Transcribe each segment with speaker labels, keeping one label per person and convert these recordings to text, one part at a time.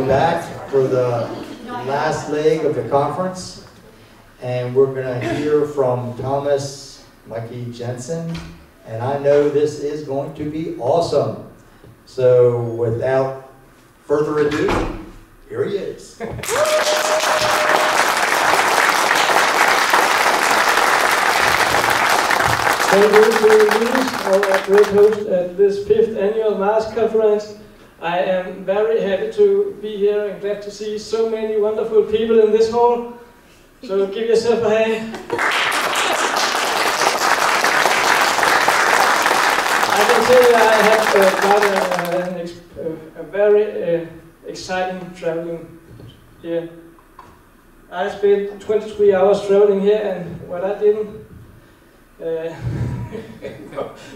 Speaker 1: we're back for the last leg of the conference, and we're going to hear from Thomas Mikey Jensen, and I know this is going to be awesome. So without further ado, here he is.
Speaker 2: Thank you to Louis, our great host at this 5th annual Mars conference. I am very happy to be here and glad to see so many wonderful people in this hall. So give yourself a hand. I can tell you I have a very exciting traveling here. I spent 23 hours traveling here, and what I didn't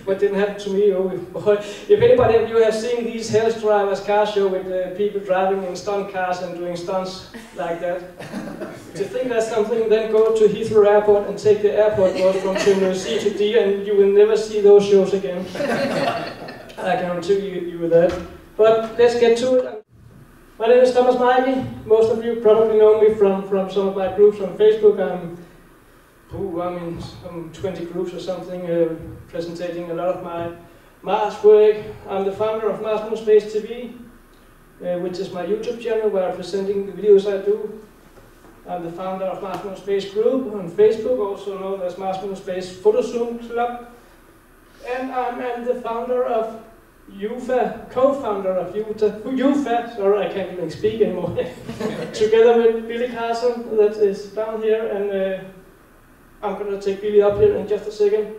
Speaker 2: what didn't happen to me, oh boy. If anybody of you have seen these Hell's Drivers car show with people driving in stunt cars and doing stunts like that, if you think that's something, then go to Heathrow Airport and take the airport bus from terminal C to D, and you will never see those shows again. I guarantee you that. But let's get to it. My name is Thomas Mikey. Most of you probably know me from some of my groups on Facebook. I'm in some 20 groups or something, presenting a lot of my Mars work. I'm the founder of Mars Moon Space TV, which is my YouTube channel where I'm presenting the videos I do. I'm the founder of Mars Moon Space Group on Facebook, also known as Mars Moon Space Photo Zoom Club. And I'm the founder of UFA, co-founder of UFA, sorry, I can't even speak anymore, together with Billy Carson, that is down here, and I'm going to take Billy up here in just a second.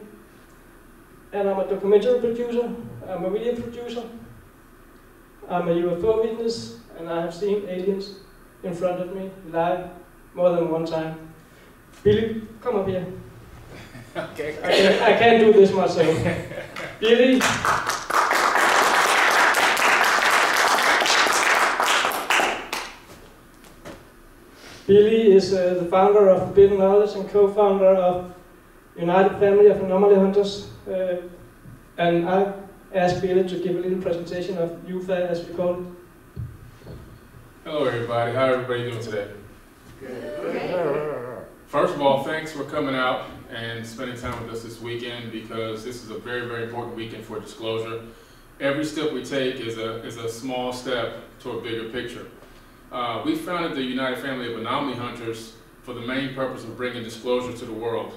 Speaker 2: And I'm a documentary producer, I'm a video producer, I'm a UFO witness, and I have seen aliens in front of me live more than one time. Billy, come up here.
Speaker 3: Okay.
Speaker 2: I can't do this myself. Billy. Billy is the founder of Forbidden Knowledge and co-founder of United Family of Anomaly Hunters. And I asked Billy to give a little presentation of UFA, as we call it.
Speaker 3: Hello everybody, how everybody doing today? Good. First of all, thanks for coming out and spending time with us this weekend, because this is a very, very important weekend for disclosure. Every step we take is a small step to a bigger picture. We founded the United Family of Anomaly Hunters for the main purpose of bringing disclosure to the world.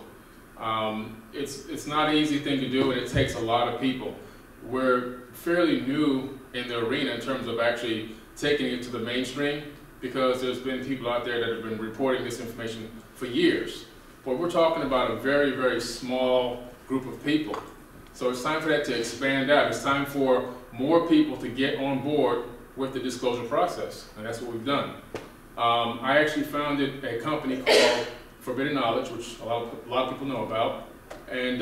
Speaker 3: It's not an easy thing to do, and it takes a lot of people. We're fairly new in the arena in terms of actually taking it to the mainstream, because there's been people out there that have been reporting this information for years. But we're talking about a very, very small group of people. So it's time for that to expand out. It's time for more people to get on board with the disclosure process, and that's what we've done. I actually founded a company called Forbidden Knowledge, which a lot of people know about, and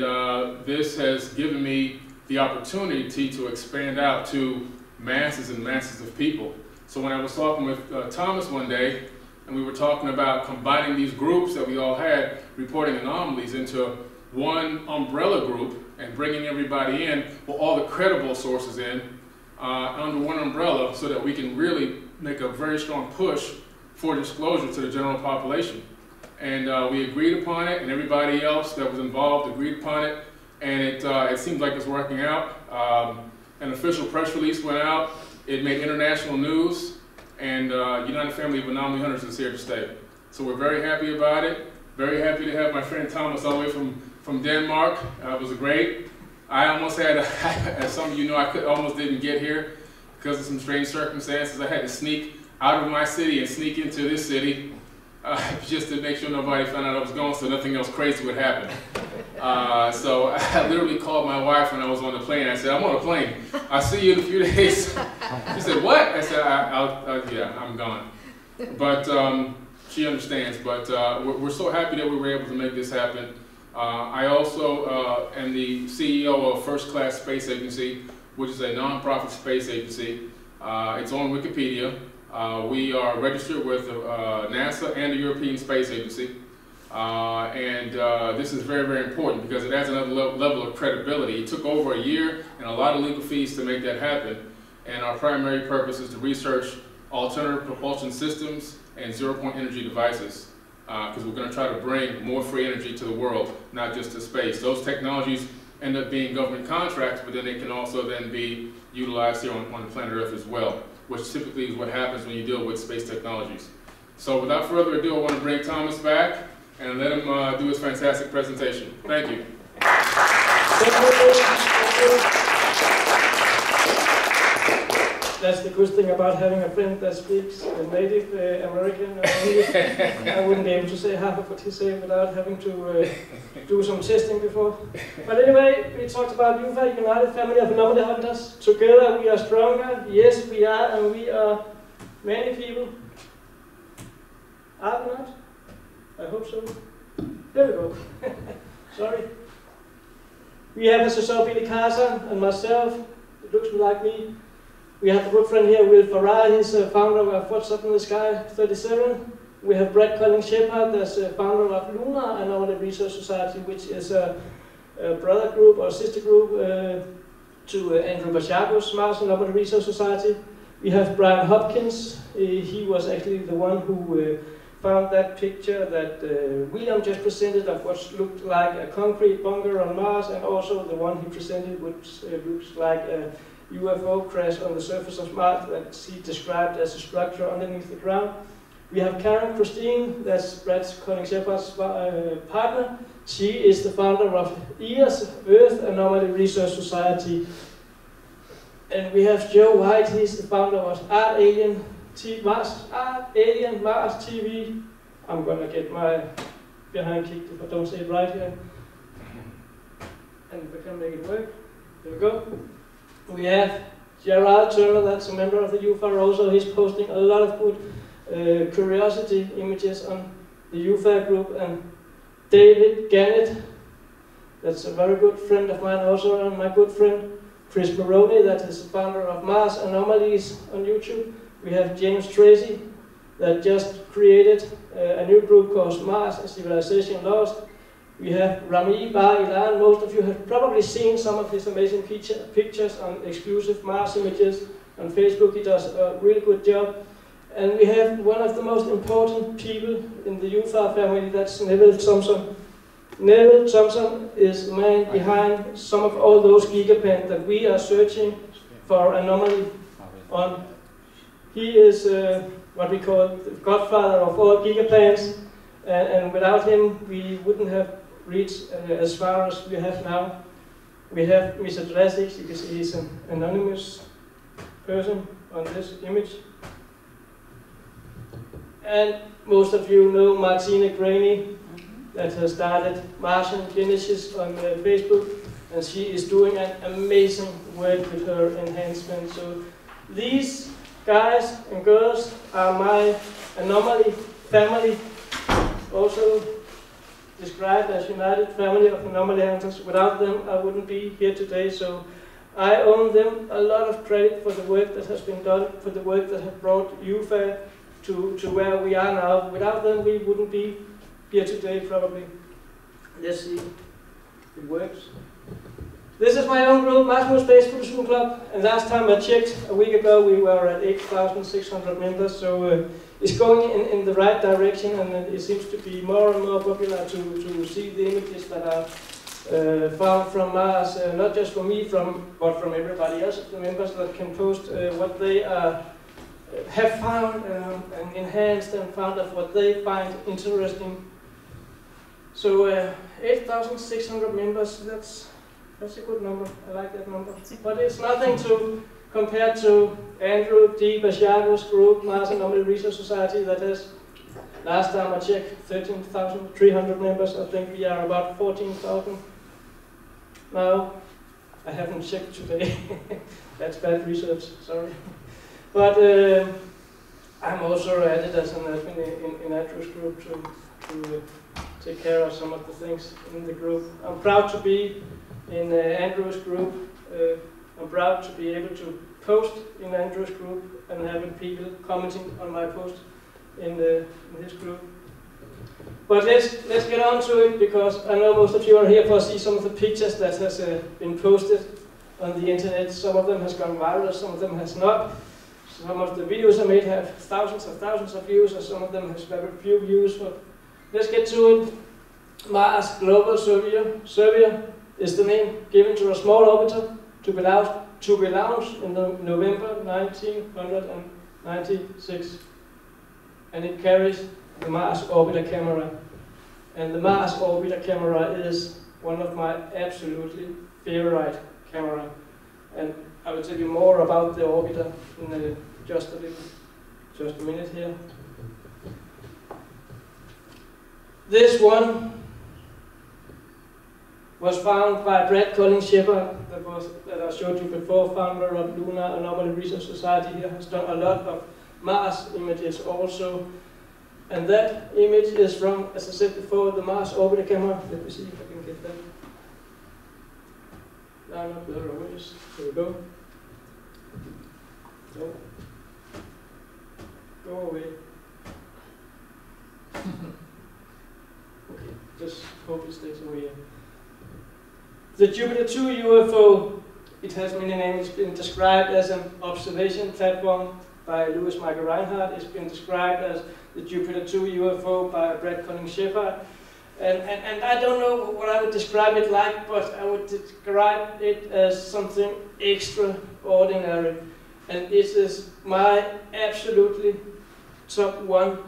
Speaker 3: this has given me the opportunity to expand out to masses and masses of people. So when I was talking with Thomas one day, and we were talking about combining these groups that we all had, reporting anomalies, into one umbrella group and bringing everybody in, well, all the credible sources in, under one umbrella, so that we can really make a very strong push for disclosure to the general population. And we agreed upon it, and everybody else that was involved agreed upon it, and it seems like it's working out. An official press release went out, it made international news, and United Family of Anomaly Hunters is here to stay. So we're very happy about it, very happy to have my friend Thomas all the way from Denmark. It was great. I almost had, as some of you know, I almost didn't get here because of some strange circumstances. I had to sneak out of my city and sneak into this city just to make sure nobody found out I was going, so nothing else crazy would happen. So I literally called my wife when I was on the plane. I said, I'm on a plane. I'll see you in a few days. She said, what? I said, yeah, I'm gone. But she understands. But we're so happy that we were able to make this happen. I also am the CEO of First Class Space Agency, which is a non-profit space agency. It's on Wikipedia. We are registered with NASA and the European Space Agency. This is very, very important because it adds another level of credibility. It took over a year and a lot of legal fees to make that happen. And our primary purpose is to research alternative propulsion systems, and zero-point energy devices. Because we're going to try to bring more free energy to the world, not just to space. Those technologies end up being government contracts, but then they can also then be utilized here on the planet Earth as well, which typically is what happens when you deal with space technologies. So without further ado, I want to bring Thomas back and let him do his fantastic presentation. Thank you.
Speaker 2: That's the good thing about having a friend that speaks native American English. I wouldn't be able to say half of what he said without having to do some testing before. But anyway, we talked about UFA, United Family of Anomaly Hunters. Together we are stronger. Yes, we are, and we are many people. Are we not? I hope so. There we go. Sorry. We have, as you saw, Billy Carson and myself. It looks like me. We have a good friend here, Will Farrar. He's a founder of What's Up in the Sky 37. We have Brett Collins-Shepard, that's a founder of Luna Anomaly Research Society, which is a brother group or sister group to Andrew Basiago's Mars Anomaly Research Society. We have Brian Hopkins. He was actually the one who found that picture that William just presented of what looked like a concrete bunker on Mars, and also the one he presented which looks like a UFO crash on the surface of Mars that he described as a structure underneath the ground. We have Karen Christine, that's Brett Collins-Shepard's partner. She is the founder of EARS, Earth Anomaly Research Society. And we have Joe White, he's the founder of Art Alien Mars TV. I'm gonna get my behind kicked if I don't say it right here. And we can make it work. There we go. We have Gerard Turner, that's a member of the UFA also. He's posting a lot of good curiosity images on the UFA group. And David Gannett, that's a very good friend of mine also, and my good friend Chris Maroney, that is the founder of Mars Anomalies on YouTube. We have James Tracy, that just created a new group called Mars and Civilization Lost. We have Rami Bar Ilan. Most of you have probably seen some of his amazing pictures on exclusive Mars images on Facebook. He does a really good job. And we have one of the most important people in the UFA family, that's Neville Thompson. Neville Thompson is the man behind some of all those gigapans that we are searching for anomaly on. He is what we call the godfather of all gigapans, and without him we wouldn't have reached as far as we have now. We have Mr. Drasic, you can see he's an anonymous person on this image. And most of you know Martina Graney, that has started Martian Genesis on Facebook, and she is doing an amazing work with her enhancement. So these guys and girls are my anomaly family, also described as United Family of Anomaly Hunters. Without them, I wouldn't be here today. So I owe them a lot of credit for the work that has been done, for the work that has brought UFA to where we are now. Without them, we wouldn't be here today, probably. Let's see, it works. This is my own group, Maximum Space Production Club, and last time I checked, a week ago, we were at 8,600 members, so it's going in the right direction, and it seems to be more and more popular to see the images that are found from Mars, not just from me, but from everybody else, the members that can post what they have found and enhanced and found of what they find interesting. So 8,600 members, that's a good number. I like that number. But it's nothing to compare to Andrew D. Basiago's group, Mars Anomaly Research Society, that has, last time I checked, 13,300 members. I think we are about 14,000 now. I haven't checked today. That's bad research, sorry. But I'm also added as an admin in Andrew's group to take care of some of the things in the group. I'm proud to be in Andrew's group. I'm proud to be able to post in Andrew's group and having people commenting on my post in his group. But let's get on to it, because I know most of you are here for see some of the pictures that has been posted on the internet. Some of them has gone viral, some of them has not. Some of the videos I made have thousands and thousands of views, and some of them have very few views. But let's get to it. Mars Global Surveyor is the name given to a small orbiter to be launched in November 1996. And it carries the Mars Orbiter camera. And the Mars Orbiter camera is one of my absolutely favorite camera. And I will tell you more about the orbiter in just a minute here. This one was found by Brad Shepard, that I showed you before, founder of Lunar Anomaly Research Society. He has done a lot of Mars images also. And that image is from, as I said before, the Mars Orbiter camera. Let me see if I can get that. Line up the images. Here we go. No. Go away. Okay, just hope it stays over here. The Jupiter 2 UFO, it has many names. It's been described as an observation platform by Louis Michael Reinhardt. It's been described as the Jupiter 2 UFO by Brad Shepard. And I don't know what I would describe it like, but I would describe it as something extraordinary. And this is my absolutely top one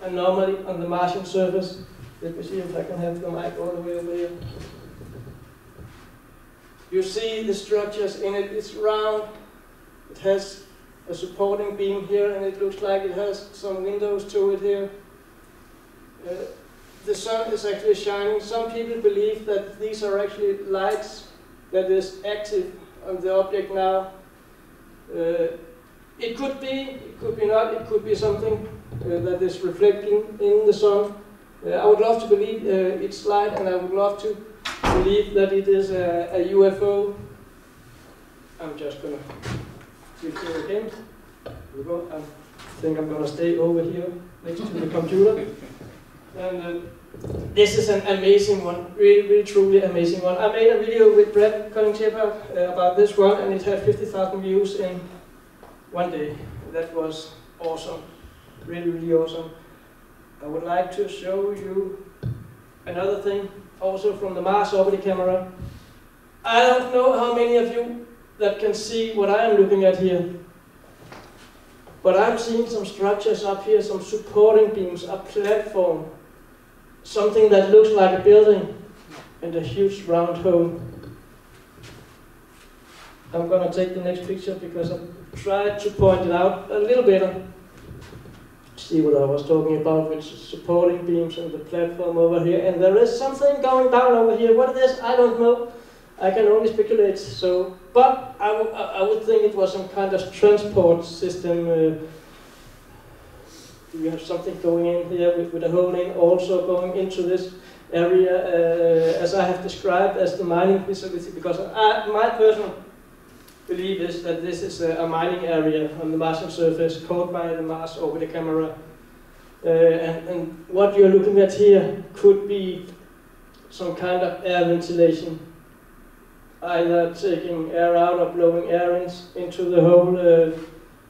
Speaker 2: anomaly on the Martian surface. Let me see if I can have the mic all the way over here. You see the structures in it. It's round. It has a supporting beam here, and it looks like it has some windows to it here. The sun is actually shining. Some people believe that these are actually lights that is active on the object now. It could be not. It could be something that is reflecting in the sun. I would love to believe it's light, and I would love to believe that it is a UFO. I'm just gonna switch here again. Here we go. I think I'm gonna stay over here next to the computer. And this is an amazing one, really truly amazing one. I made a video with Brad Shepard about this one, and it had 50,000 views in one day. That was awesome, really awesome. I would like to show you another thing, also from the Mars Orbiter camera. I don't know how many of you that can see what I am looking at here, but I'm seeing some structures up here, some supporting beams, a platform, something that looks like a building, and a huge round hole. I'm going to take the next picture because I tried to point it out a little better. See what I was talking about with supporting beams and the platform over here. And there is something going down over here. What it is, I don't know. I can only speculate. So, but I would think it was some kind of transport system. We have something going in here with a hole in, also going into this area, as I have described as the mining facility, because my personal belief is that this is a mining area on the Martian surface caught by the Mars Orbiter camera. And what you're looking at here could be some kind of air ventilation, either taking air out or blowing air into the hole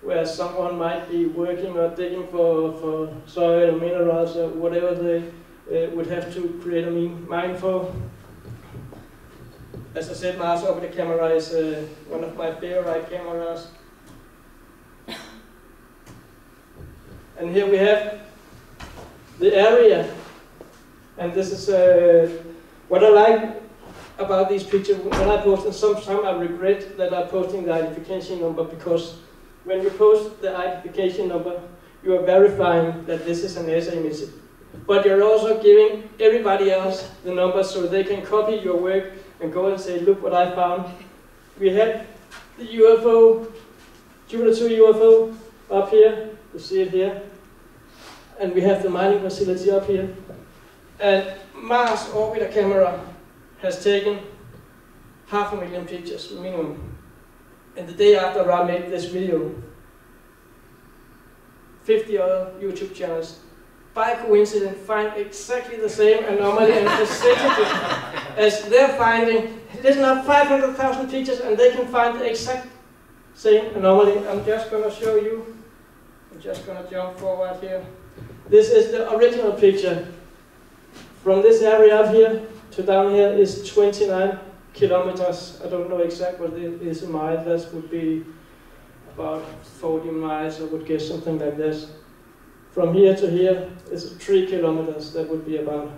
Speaker 2: where someone might be working or digging for soil or minerals or whatever they would have to create a mine for. As I said, Mars Orbiter camera is one of my favorite cameras. And here we have the area. And this is what I like about these pictures. When I post them, sometimes I regret that I'm posting the identification number, because when you post the identification number, you are verifying that this is an NASA image. But you're also giving everybody else the number so they can copy your work and go and say, look what I found. We have the UFO, Jupiter 2 UFO up here, you see it here. And we have the mining facility up here. And Mars Orbiter camera has taken 500,000 pictures minimum. And the day after I made this video, 50 other YouTube channels, by coincidence, find exactly the same anomaly and percentage as they're finding. Listen up, 500,000 pictures, and they can find the exact same anomaly. I'm just going to show you. I'm just going to jump forward here. This is the original picture. From this area up here to down here is 29 kilometers. I don't know exactly what it is in miles. That would be about 40 miles, I would guess, something like this. From here to here is 3 kilometers. That would be about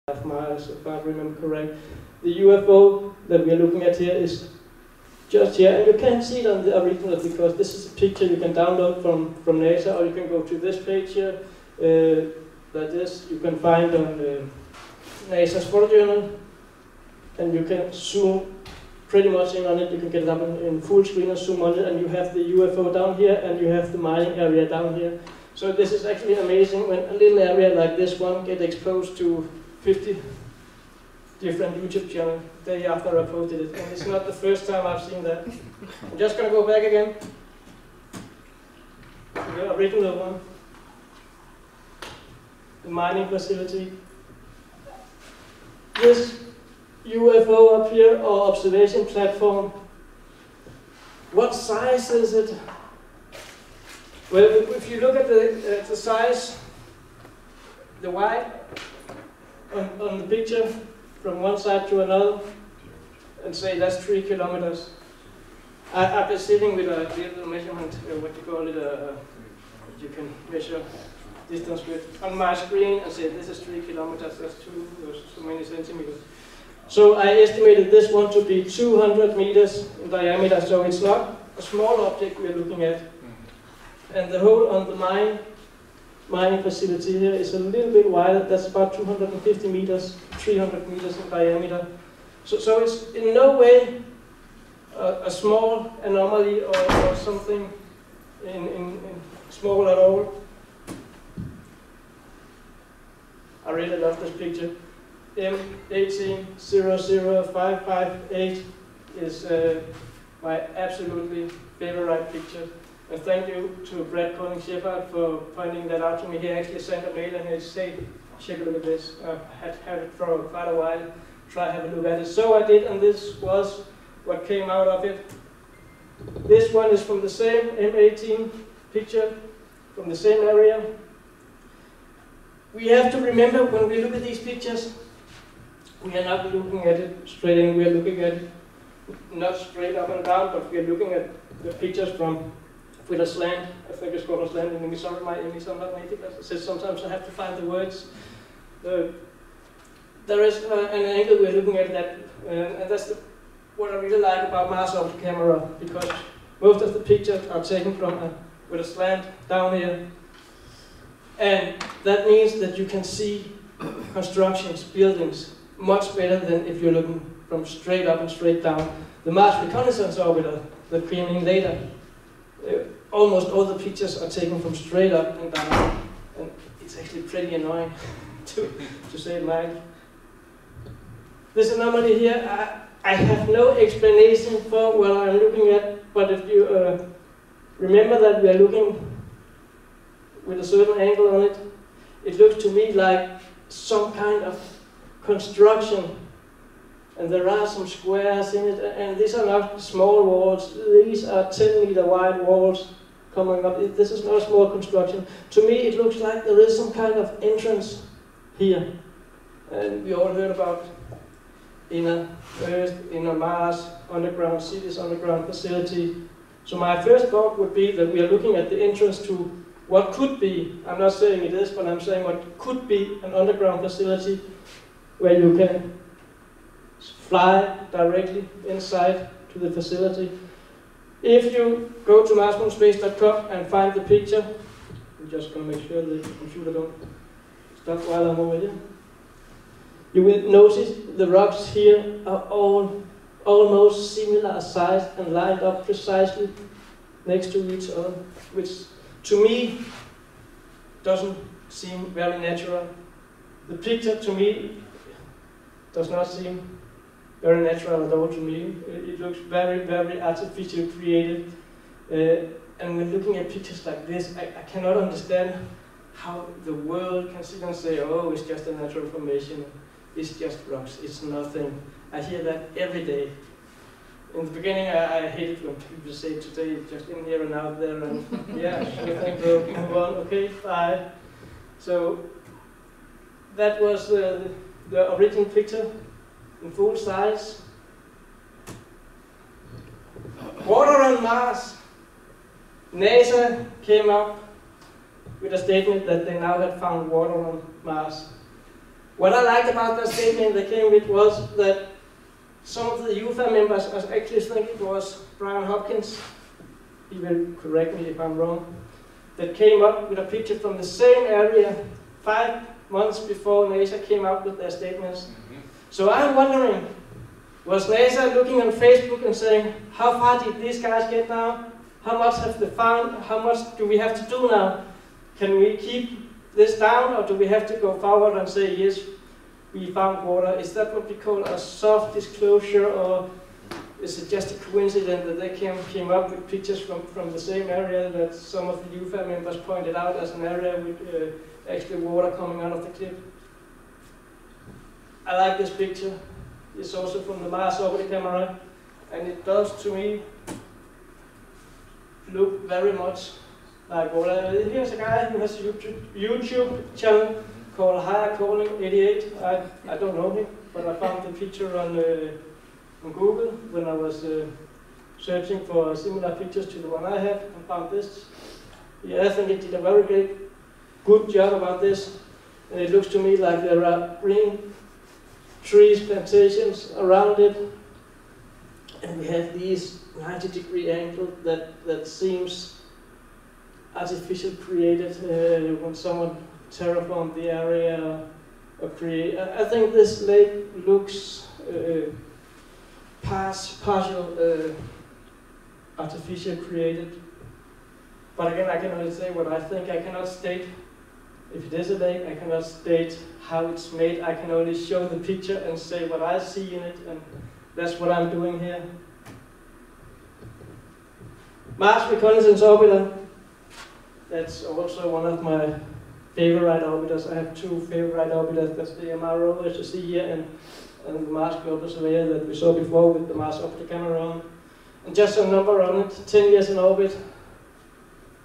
Speaker 2: 5 miles, if I remember correct. The UFO that we're looking at here is just here, and you can't see it on the original because this is a picture you can download from NASA, or you can go to this page here, like this. You can find on NASA's photo journal, and you can zoom pretty much in on it. You can get it up in full screen and zoom on it, and you have the UFO down here, and you have the mining area down here. So this is actually amazing when a little area like this one gets exposed to 50 different YouTube channels the day after I posted it. And it's not the first time I've seen that. I'm just going to go back again to the original one. The mining facility. This UFO up here, or observation platform, what size is it? Well, if you look at the size, the wide on the picture, from one side to another, and say that's 3 kilometers. I've been sitting with a little measurement, what you call it, you can measure distance with, on my screen and say this is 3 kilometers, that's so many centimeters. So I estimated this one to be 200 meters in diameter, so it's not a small object we're looking at. And the hole on the mining facility here is a little bit wider. That's about 250 meters, 300 meters in diameter. So it's in no way a small anomaly or something in small at all. I really love this picture. M1800558 is my absolutely favorite picture. And thank you to Brad Colling Shepard for pointing that out to me. He actually sent a mail and he said, check a look at this. I've had it for quite a while. Try to have a look at it. So I did, and this was what came out of it. This one is from the same M18 picture, from the same area. We have to remember when we look at these pictures, we are not looking at it straight in. We are looking at it not straight up and down, but we are looking at the pictures from with a slant. I think it's called a slant in English. Sorry, my English, I'm not native. As I said, sometimes I have to find the words. There is an angle we're looking at that, and that's what I really like about Mars orbiter camera, because most of the pictures are taken from with a slant down here, and that means that you can see constructions, buildings, much better than if you're looking from straight up and straight down. The Mars reconnaissance orbiter that came in later, almost all the pictures are taken from straight up and down, and it's actually pretty annoying to say it mildly. This anomaly here, I have no explanation for what I'm looking at, but if you remember that we are looking with a certain angle on it, it looks to me like some kind of construction, and there are some squares in it, and these are not small walls. These are 10-meter wide walls coming up. This is not a small construction. To me, it looks like there is some kind of entrance here, and we all heard about inner Earth, inner Mars, underground cities, underground facility. So my first thought would be that we are looking at the entrance to what could be, I'm not saying it is, but I'm saying what could be an underground facility where you can fly directly inside to the facility. If you go to marsmoonspace.com and find the picture, I'm just going to make sure the computer don't stop while I'm over here. You will notice the rocks here are all almost similar size and lined up precisely next to each other, which to me doesn't seem very natural. The picture to me does not seem very natural at all to me. It looks very, very artificially created. And when looking at pictures like this, I cannot understand how the world can sit and say, oh, it's just a natural formation. It's just rocks, it's nothing. I hear that every day. In the beginning, I hated when people say today, just in here and out there, and yeah, sure, thank you, move on, okay, bye. So that was the original picture in full size. Water on Mars. NASA came up with a statement that they now had found water on Mars. What I liked about that statement they came with was that some of the UFA members, I actually think it was Brian Hopkins, he will correct me if I'm wrong, that came up with a picture from the same area 5 months before NASA came out with their statements. So I'm wondering, was NASA looking on Facebook and saying, how far did these guys get now? How much have they found? How much do we have to do now? Can we keep this down, or do we have to go forward and say, yes, we found water? Is that what we call a soft disclosure, or is it just a coincidence that they came up with pictures from the same area that some of the UFA members pointed out as an area with actually water coming out of the cliff? I like this picture. It's also from the Mars orbiter camera, and it does, to me, look very much like water. Here's a guy who has a YouTube channel called Higher Calling 88. I don't know him, but I found the picture on Google when I was searching for similar pictures to the one I had, and found this. Yeah, I think it did a very good job about this. And it looks to me like there are green trees, plantations around it, and we have these 90-degree angle that seems artificial created when someone terraformed the area or create. I think this lake looks partial artificial created, but again I can only say what I think. I cannot state if it is a lake. I cannot state how it's made. I can only show the picture and say what I see in it, and that's what I'm doing here. Mars Reconnaissance Orbiter. That's also one of my favorite orbiters. I have two favorite orbiters. That's the MRO, as you see here, and the Mars Global Surveyor that we saw before with the Mars Orbiter camera on. And just a number on it, 10 years in orbit,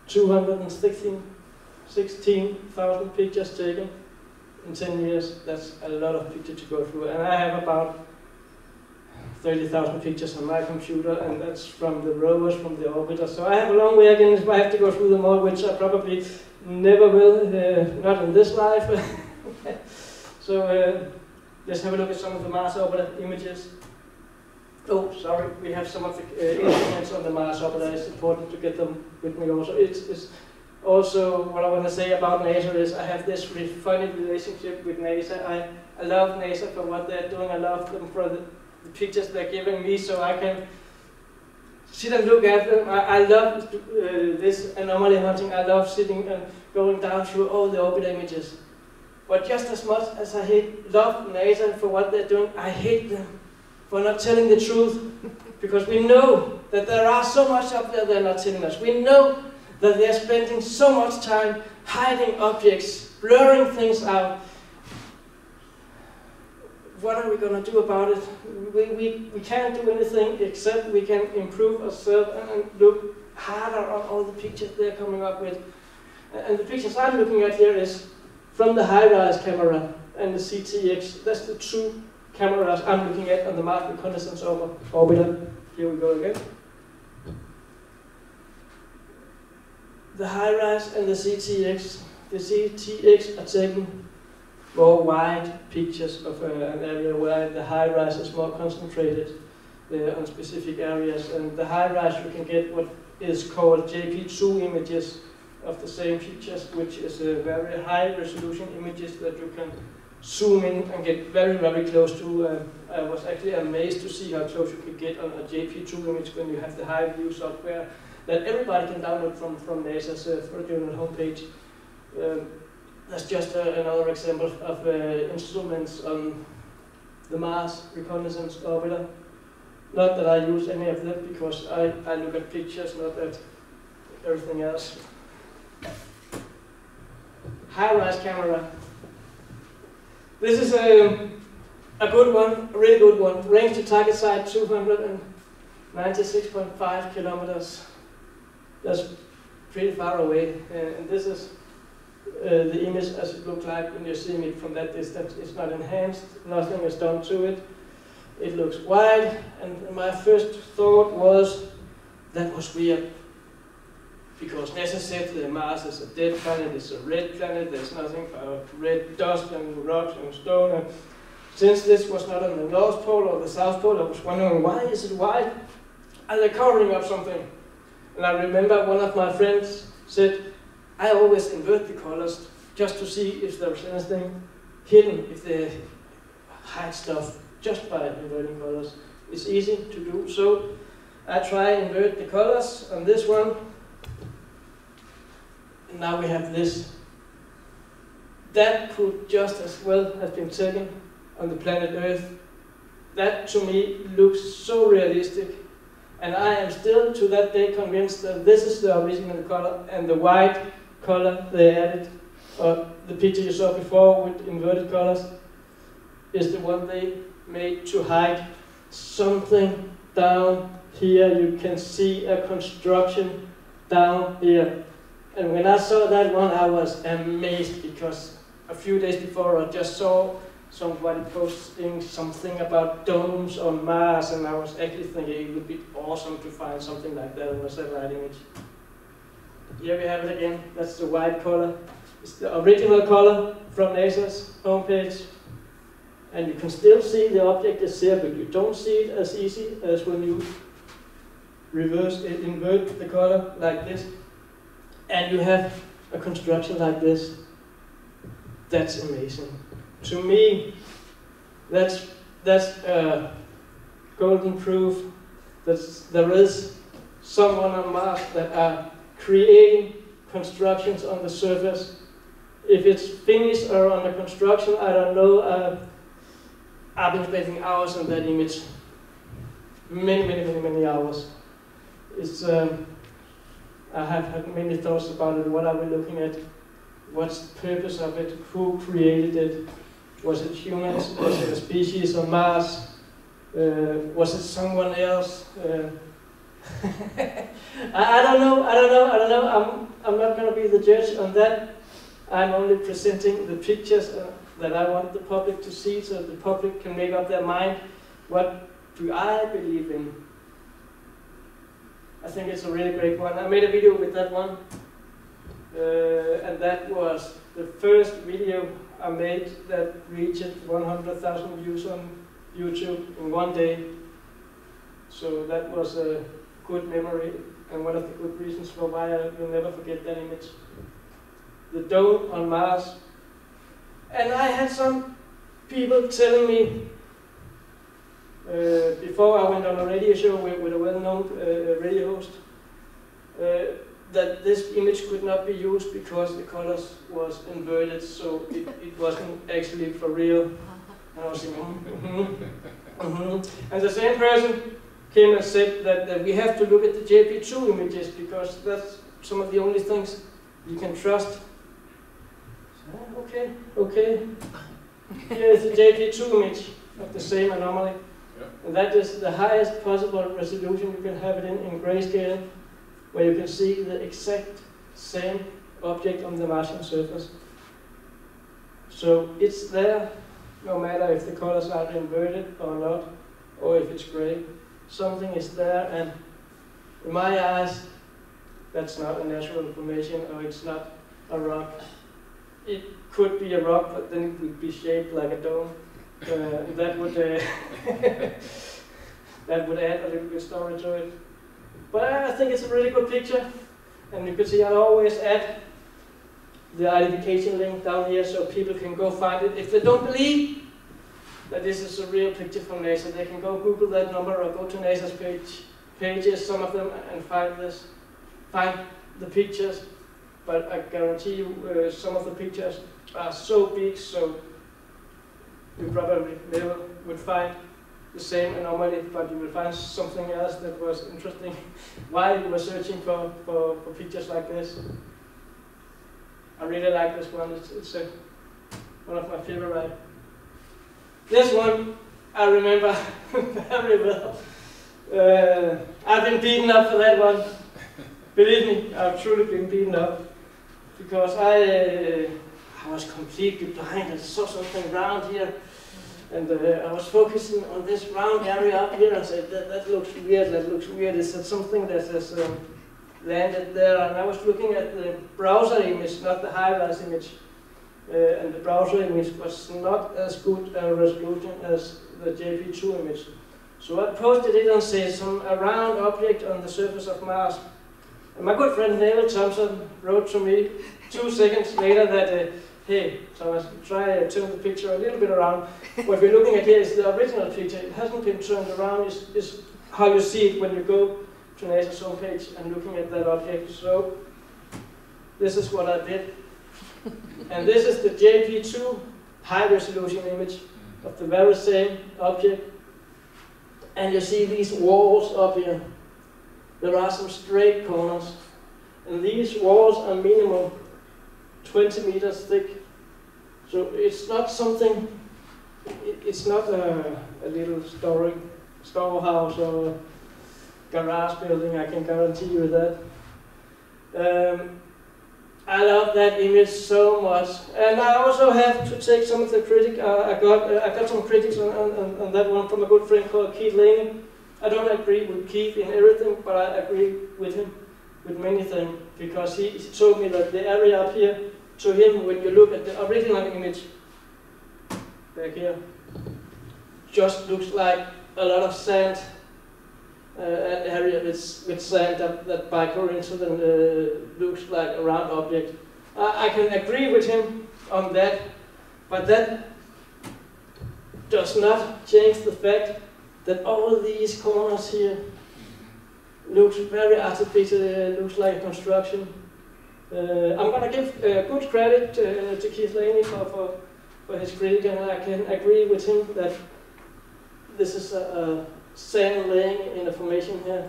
Speaker 2: 216,000 pictures taken in 10 years. That's a lot of pictures to go through. And I have about 30,000 pictures on my computer, and that's from the rovers, from the orbiter. So I have a long way again if I have to go through them all, which I probably never will, not in this life. So let's have a look at some of the Mars orbiter images. Oh, sorry, we have some of the instruments on the Mars orbiter. It's important to get them with me also. It's also, what I want to say about NASA is I have this really funny relationship with NASA. I love NASA for what they're doing. I love them for the pictures they're giving me, so I can sit and look at them. I love this anomaly hunting. I love sitting and going down through all the orbit images. But just as much as I love NASA for what they're doing, I hate them for not telling the truth, because we know that there are so much up there they're not telling us. We know that they're spending so much time hiding objects, blurring things out. What are we going to do about it? We can't do anything except we can improve ourselves and look harder on all the pictures they're coming up with. And the pictures I'm looking at here is from the high-rise camera and the CTX. That's the two cameras I'm looking at on the Mars Reconnaissance Orbiter. Here we go again. The high-rise and the CTX. The CTX are taking more wide pictures of an area, where the high-rise is more concentrated on specific areas. And the high-rise, you can get what is called JP2 images of the same pictures, which is a very high-resolution images that you can zoom in and get very, very close to. I was actually amazed to see how close you could get on a JP2 image when you have the high view software that everybody can download from NASA's journal homepage. That's just another example of instruments on the Mars Reconnaissance Orbiter. Not that I use any of them, because I look at pictures, not at everything else. High-rise camera. This is a good one, a really good one. Range to target site 200 96.5 kilometers. That's pretty far away, and this is the image as it looks like when you're seeing it from that distance. It's not enhanced, nothing is done to it. It looks white, and my first thought was, that was weird. Because NASA said that Mars is a dead planet, it's a red planet, there's nothing but red dust and rocks and stone. And since this was not on the North Pole or the South Pole, I was wondering, why is it white? Are they covering up something? And I remember one of my friends said, I always invert the colors just to see if there's anything hidden, if they hide stuff just by inverting colors. It's easy to do, so I try invert the colors on this one. And now we have this. That could just as well have been taken on the planet Earth. That to me looks so realistic. And I am still to that day convinced that this is the original color, and the white color they added, or the picture you saw before with inverted colors, is the one they made to hide something down here. You can see a construction down here. And when I saw that one, I was amazed, because a few days before I just saw somebody posting something about domes on Mars, and I was actually thinking it would be awesome to find something like that on a satellite image. Here we have it again. That's the white color. It's the original color from NASA's homepage. And you can still see the object is here, but you don't see it as easy as when you invert the color like this. And you have a construction like this. That's amazing. To me, that's golden proof that there is someone on Mars that are creating constructions on the surface. If it's finished or under construction, I don't know. I've been spending hours on that image. Many hours. It's I have had many thoughts about it. What are we looking at? What's the purpose of it? Who created it? Was it humans? Was it a species on Mars? Was it someone else? I don't know. I'm not going to be the judge on that. I'm only presenting the pictures that I want the public to see, so the public can make up their mind. What do I believe in? I think it's a really great one. I made a video with that one, and that was the first video I made that reached 100,000 views on YouTube in one day. So that was a good memory, and one of the good reasons for why I will never forget that image. The dome on Mars. And I had some people telling me, before I went on a radio show with a well-known radio host, that this image could not be used because the colors was inverted, so it wasn't actually for real. And I was thinking, And the same person came and said that we have to look at the JP2 images, because that's some of the only things you can trust. So, okay. Here is the JP2 image of the same anomaly. And that is the highest possible resolution you can have it in grayscale, where you can see the exact same object on the Martian surface. So it's there, no matter if the colors are inverted or not, or if it's gray. Something is there, and in my eyes, that's not a natural formation, or it's not a rock. It could be a rock, but then it would be shaped like a dome. That would that would add a little bit of story to it. But I think it's a really good picture, and you can see I always add the identification link down here so people can go find it. If they don't believe that this is a real picture from NASA, they can go Google that number or go to NASA's pages, some of them, and find the pictures. But I guarantee you, some of the pictures are so big, so you probably never would find the same anomaly, but you will find something else that was interesting while you were searching for pictures like this. I really like this one. It's one of my favorite. This one I remember very well. I've been beaten up for that one. Believe me, I've truly been beaten up. Because I was completely blind. I saw something round here. And I was focusing on this round area up here and said, that looks weird, that looks weird. Is that something that has landed there? And I was looking at the browser image, not the high-res image. And the browser image was not as good a resolution as the JP2 image. So I posted it and said a round object on the surface of Mars. And my good friend David Thompson wrote to me 2 seconds later that, hey, Thomas, try to turn the picture a little bit around. What we're looking at here is the original picture. It hasn't been turned around. It's how you see it when you go to NASA's homepage and looking at that object. So this is what I did. And this is the JP2 high-resolution image of the very same object. And you see these walls up here. There are some straight corners. And these walls are minimum 20 meters thick. So it's not something, it's not a little storehouse or garage building, I can guarantee you that. I love that image so much. And I also have to take some of the critic. I got some critics on that one from a good friend called Keith Laney. I don't agree with Keith in everything, but I agree with him with many things. Because he told me that the area up here, to him, when you look at the original image, back here, just looks like a lot of sand. An area with sand that by coincidence looks like a round object. I can agree with him on that, but that does not change the fact that all these corners here looks very artificial, looks like a construction. I'm going to give good credit to Keith Laney for his critic, and I can agree with him that this is a sand laying in a formation here.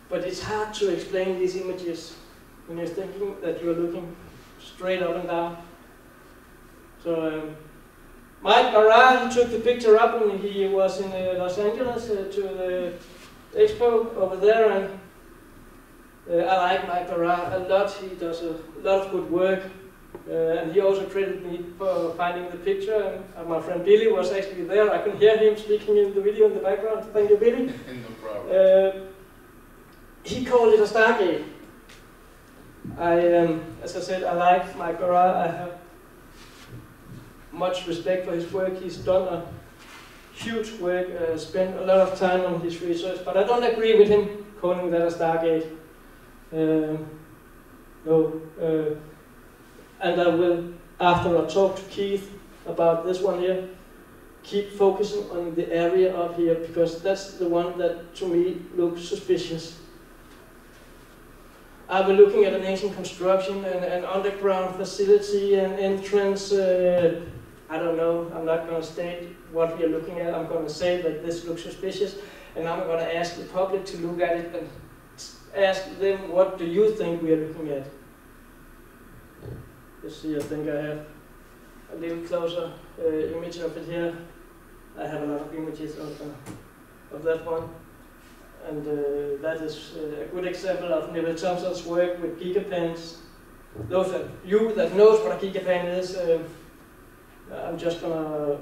Speaker 2: But it's hard to explain these images when you're thinking that you're looking straight up and down. So Mike Barra, he took the picture up when he was in Los Angeles to the expo over there, and I like Mike Barra a lot. He does a lot of good work. And he also credited me for finding the picture, and my friend Billy was actually there. I can hear him speaking in the video in the background. Thank you, Billy.
Speaker 3: No problem.
Speaker 2: He called it a stargate. As I said, I like Mike Barra. I have much respect for his work. He's done a huge work, spent a lot of time on his research, but I don't agree with him calling that a stargate. No. And I will, after I talk to Keith about this one here, keep focusing on the area up here, because that's the one that, to me, looks suspicious. I've been looking at an ancient construction and an underground facility and entrance. I don't know, I'm not going to state what we are looking at. I'm going to say that this looks suspicious, and I'm going to ask the public to look at it and ask them, what do you think we are looking at? You see, I think I have a little closer image of it here. I have a lot of images of that one. And that is a good example of Neville Thompson's work with gigapans. Those of you that knows what a gigapan is, I'm just going to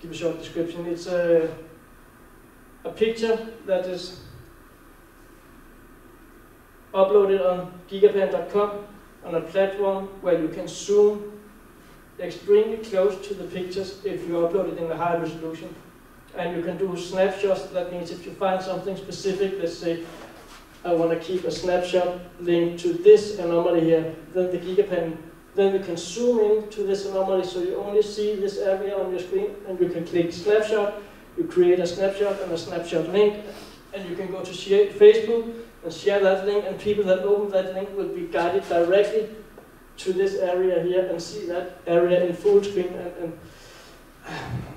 Speaker 2: give a short description. It's a picture that is uploaded on gigapan.com on a platform where you can zoom extremely close to the pictures if you upload it in a high resolution. And you can do snapshots. That means if you find something specific, let's say I want to keep a snapshot linked to this anomaly here, then the gigapan, then we can zoom in to this anomaly so you only see this area on your screen, and you can click snapshot, you create a snapshot and a snapshot link, and you can go to Facebook and share that link, and people that open that link will be guided directly to this area here and see that area in full screen, and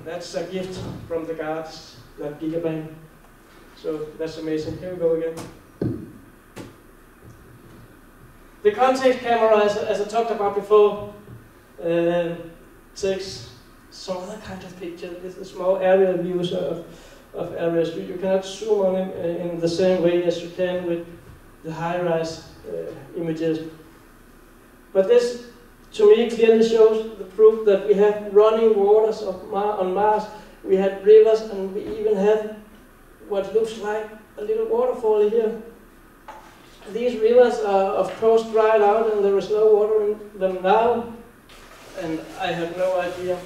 Speaker 2: that's a gift from the gods, that gigapan. So that's amazing. Here we go again. The context camera, as I talked about before, takes some other kind of picture. This is small aerial views of of areas. You cannot zoom on them in the same way as you can with the high-rise images. But this, to me, clearly shows the proof that we have running waters on Mars. We had rivers, and we even had what looks like a little waterfall here. These rivers are, of course, dried out, and there is no water in them now. And I have no idea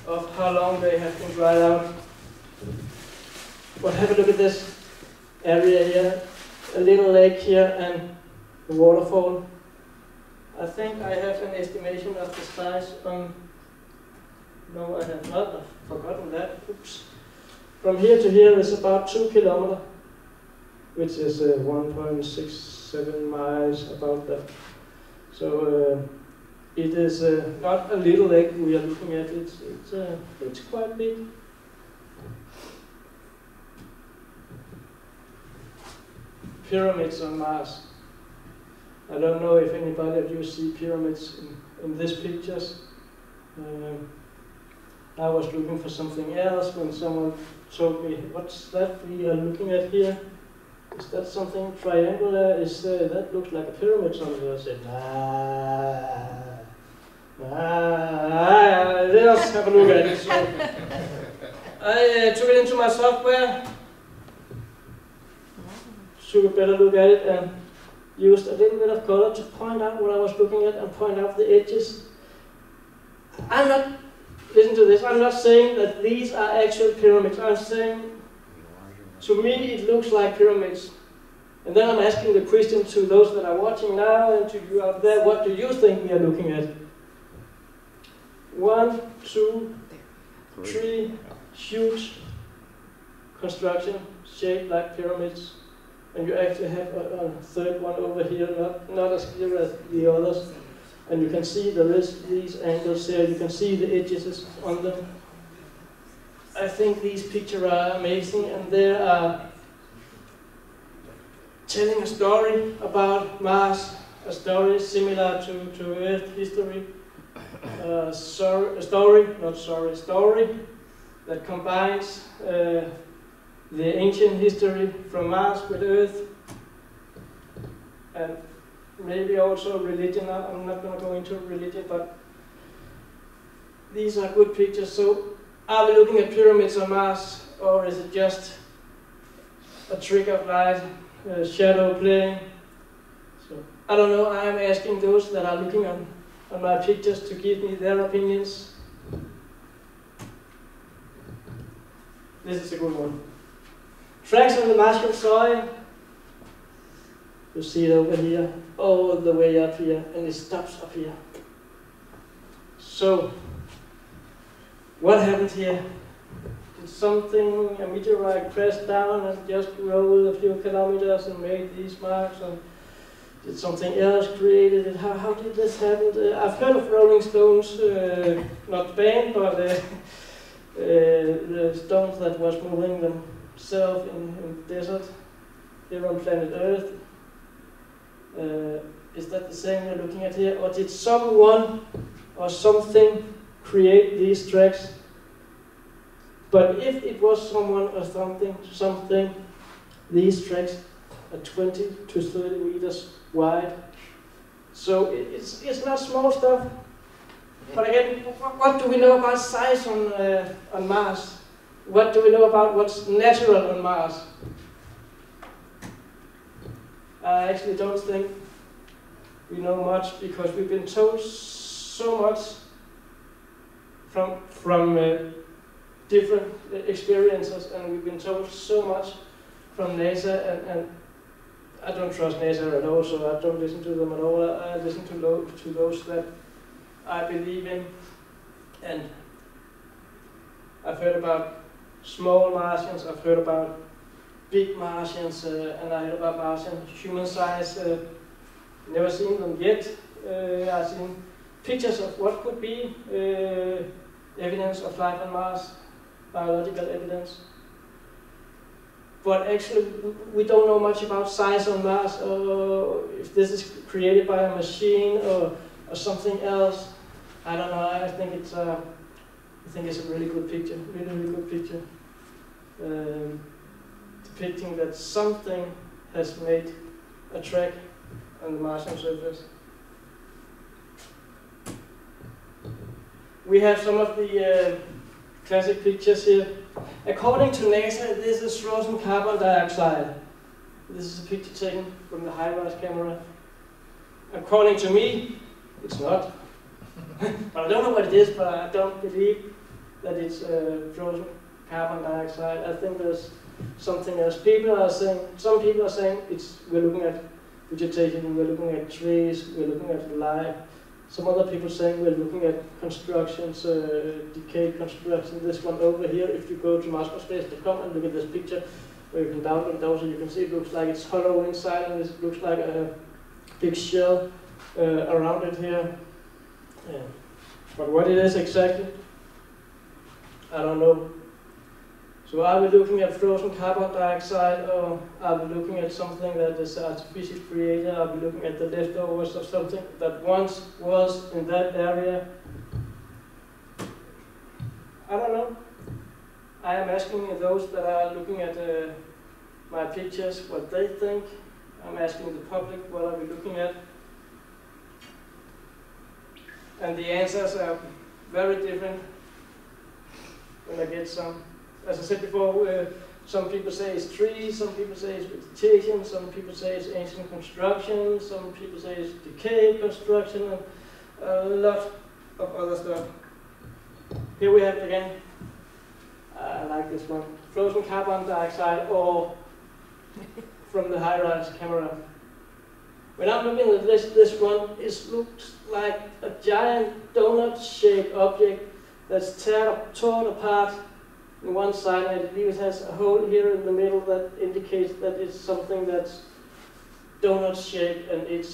Speaker 2: of how long they have been dried out. But have a look at this area here, a little lake here, and the waterfall. I think I have an estimation of the size on. No, I have not. I've forgotten that. Oops. From here to here is about 2 kilometers, which is 1.67 miles, about that. So it is not a little lake we are looking at. It's quite big. Pyramids on Mars. I don't know if anybody of you see pyramids in these pictures. I was looking for something else when someone told me, what's that we are looking at here? Is that something triangular? That looks like a pyramid somewhere? I said, let's have a look at it. So I took it into my software, took a better look at it, and used a little bit of color to point out what I was looking at and point out the edges. Listen to this, I'm not saying that these are actual pyramids. I'm saying, to me, it looks like pyramids. And then I'm asking the question to those that are watching now and to you out there, what do you think we are looking at? 1, 2, 3 huge construction shaped like pyramids. And you actually have a third one over here, not as clear as the others. And you can see there is these angles here. You can see the edges on them. I think these pictures are amazing, and they are telling a story about Mars, a story similar to Earth history. A story that combines the ancient history from Mars with Earth, and maybe also religion. I'm not going to go into religion, but these are good pictures. So, are we looking at pyramids on Mars, or is it just a trick of light, shadow playing? So, I don't know. I am asking those that are looking on my pictures to give me their opinions. This is a good one. Tracks on the Martian soil. You see it over here, all the way up here, and it stops up here. So, what happened here? Did something, a meteorite crashed down and just rolled a few kilometers and made these marks? Or did something else create it? How did this happen? I've heard of Rolling Stones, not the band, but the stones that was moving themselves in the desert here on planet Earth. Is that the same we're looking at here? Or did someone or something create these tracks? But if it was someone or something, these tracks are 20 to 30 meters wide. So it's not small stuff. But again, what do we know about size on Mars? What do we know about what's natural on Mars? I actually don't think we know much, because we've been told so much from different experiences, and we've been told so much from NASA, and I don't trust NASA at all, so I don't listen to them at all. I listen to those that I believe in, and I've heard about small Martians, I've heard about big Martians, and I heard about Martian human size. Never seen them yet. I've seen pictures of what could be evidence of life on Mars, biological evidence. But actually, we don't know much about size on Mars, or if this is created by a machine or something else. I don't know. I think it's a really good picture. Really good picture. depicting that something has made a track on the Martian surface. We have some of the classic pictures here. According to NASA, this is frozen carbon dioxide. This is a picture taken from the high-res camera. According to me, it's not. But I don't know what it is, but I don't believe that it's frozen carbon dioxide. I think there's something else. Some people are saying we're looking at vegetation, we're looking at trees, we're looking at life. Some other people saying we're looking at constructions, decayed construction. This one over here, if you go to marspace.com and look at this picture, where you can download it also, you can see it looks like it's hollow inside, and it looks like a big shell around it here. But what it is exactly, I don't know. So are we looking at frozen carbon dioxide, or are we looking at something that is artificially created? Are we looking at the leftovers of something that once was in that area? I don't know. I am asking those that are looking at my pictures what they think. I'm asking the public what are we looking at. And the answers are very different when I get some. As I said before, some people say it's trees, some people say it's vegetation, some people say it's ancient construction, some people say it's decayed construction, and a lot of other stuff. Here we have again, I like this one, frozen carbon dioxide, or from the high-res camera. When I'm looking at this one, it looks like a giant donut-shaped object that's torn apart on one side, and I believe it has a hole here in the middle that indicates that it's something that's donut-shaped, and it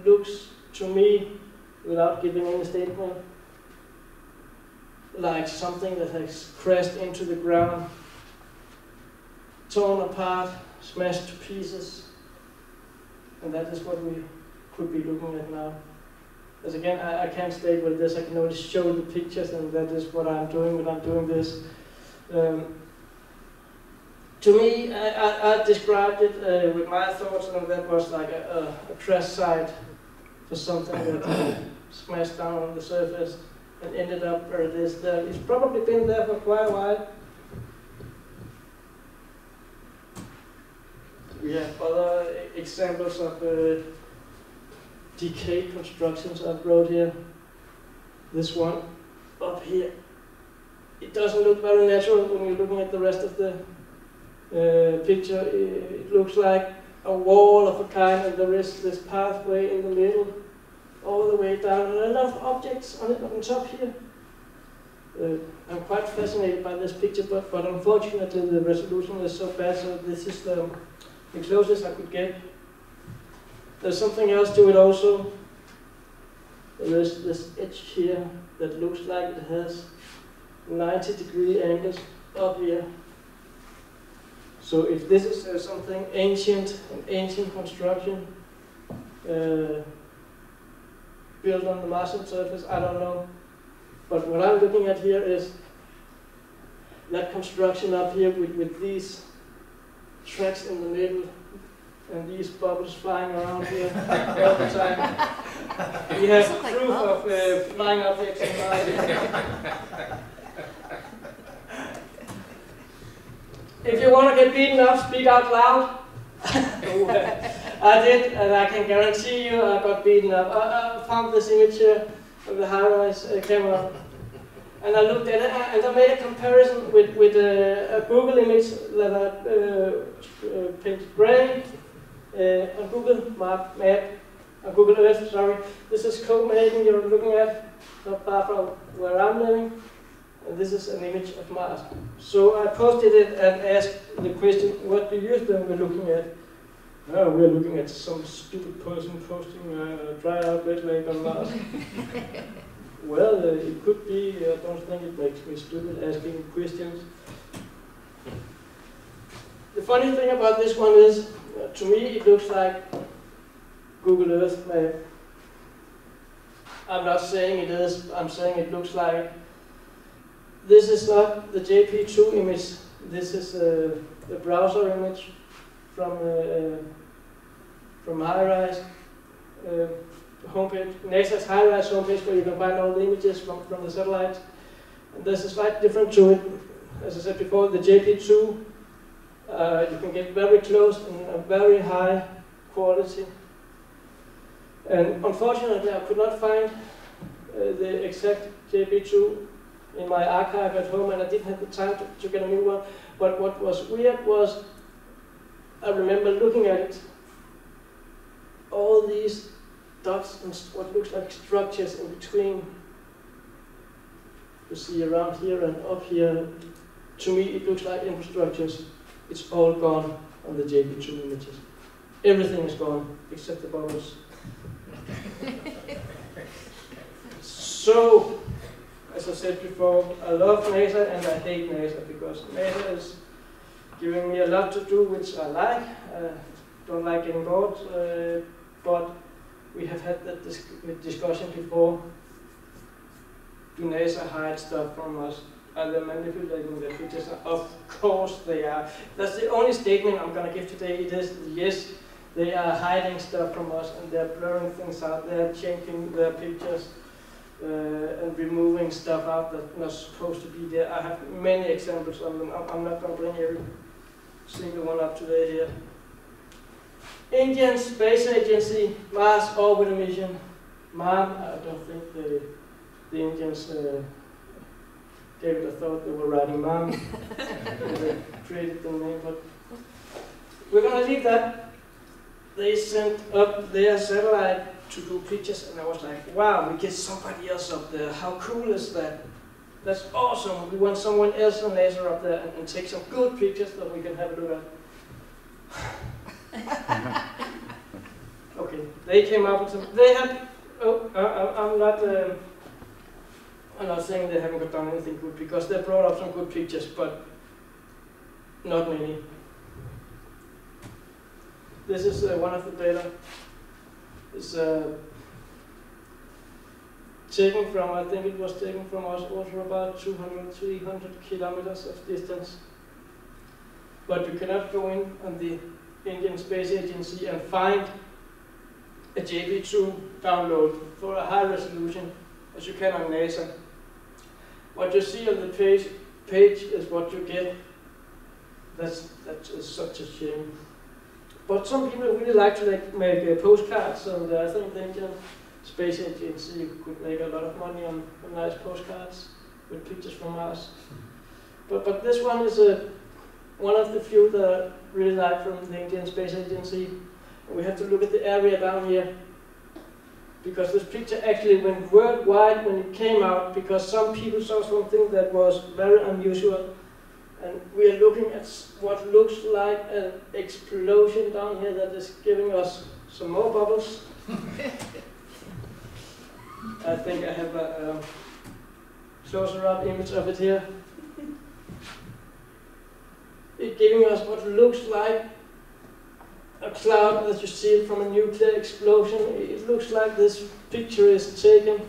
Speaker 2: looks to me, without giving any statement, like something that has crashed into the ground, torn apart, smashed to pieces. And that is what we could be looking at now. As again, I can't state what it is, I can only show the pictures, and that is what I'm doing when I'm doing this. To me, I described it with my thoughts, and that was like a crash site for something that smashed down on the surface and ended up where it is there. It's probably been there for quite a while. We have other examples of decayed constructions I've wrote here. This one up here. It doesn't look very natural when you're looking at the rest of the picture. It looks like a wall of a kind, and there is this pathway in the middle, all the way down, and a lot of objects on it on top here. I'm quite fascinated by this picture, but unfortunately the resolution is so bad, so this is the closest I could get. There's something else to it also. There is this edge here that looks like it has 90-degree angles up here. So if this is something ancient, an ancient construction built on the Martian surface, I don't know. But what I'm looking at here is that construction up here with these tracks in the middle and these bubbles flying around here all the time. We have proof of flying objects in Mars. If you want to get beaten up, speak out loud. I did, and I can guarantee you I got beaten up. I found this image here of the high-res camera, and I looked at it, and I made a comparison with a Google image that I painted gray on Google map, on Google Earth, sorry. This is Copenhagen you're looking at, not far from where I'm living. And this is an image of Mars. So I posted it and asked the question, what do you think we're looking at? Oh, we're looking at some stupid person posting a dried out red lake on Mars. Well, it could be. I don't think it makes me stupid asking questions. The funny thing about this one is, to me, it looks like Google Earth map. I'm not saying it is, I'm saying it looks like. This is not the JP2 image This is the browser image from HiRise homepage, NASA's HiRise homepage, where you can find all the images from the satellite. And there's a slight difference to it. As I said before, the JP2, you can get very close and a very high quality. And unfortunately, I could not find the exact JP2 in my archive at home, and I didn't have the time to get a new one. But what was weird was, I remember looking at it, all these dots and what looks like structures in between. You see around here and up here. To me, it looks like infrastructures. It's all gone on the JP2 images. Everything is gone except the bubbles. So, as I said before, I love NASA and I hate NASA because NASA is giving me a lot to do, which I like. Don't like getting bored, but we have had that discussion before. Do NASA hide stuff from us? Are they manipulating the pictures? Of course they are. That's the only statement I'm going to give today. It is yes, they are hiding stuff from us and they're blurring things out. They're changing their pictures and removing stuff out that's not supposed to be there. I have many examples on them. I'm not going to bring every single one up today here. Indian Space Agency Mars Orbiter Mission. MAM, I don't think the Indians gave it a thought. They were writing MAM. They created the name, but we're going to leave that. They sent up their satellite to do pictures, and I was like, wow, we get somebody else up there. How cool is that? That's awesome. We want someone else on NASA up there and take some good pictures that we can have a look at. Okay, they came up with some. They had. Oh, I'm not saying they haven't done anything good because they brought up some good pictures, but not many. This is one of the data. It's taken from, I think it was taken from us over about 200, 300 kilometers of distance. But you cannot go in on the Indian Space Agency and find a JP2 download for a high resolution as you can on NASA. What you see on the page is what you get. That is such a shame. But some people really like to make postcards, and I think the Indian Space Agency could make a lot of money on nice postcards with pictures from Mars. But this one is one of the few that I really like from the Indian Space Agency. We have to look at the area down here, because this picture actually went worldwide when it came out, because some people saw something that was very unusual. And we are looking at what looks like an explosion down here that is giving us some more bubbles. I think I have a closer up image of it here. It's giving us what looks like a cloud that you see from a nuclear explosion. It looks like this picture is taken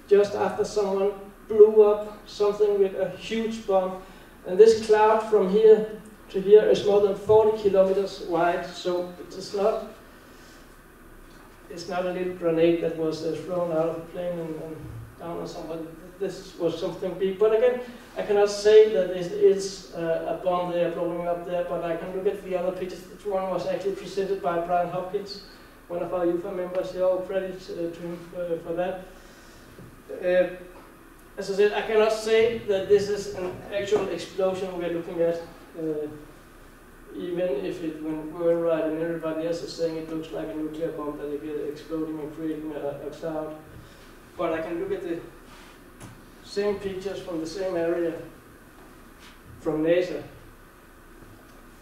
Speaker 2: just after someone blew up something with a huge bomb. And this cloud from here to here is more than 40 kilometers wide, so it's not a little grenade that was thrown out of a plane and down on somebody. This was something big. But again, I cannot say that this is a bomb they are blowing up there, but I can look at the other pictures. This one was actually presented by Brian Hopkins, one of our youth members here. All credit to him for that. As I said, I cannot say that this is an actual explosion we are looking at, even if it went worldwide and everybody else is saying it looks like a nuclear bomb that they get exploding and creating a cloud. But I can look at the same pictures from the same area from NASA.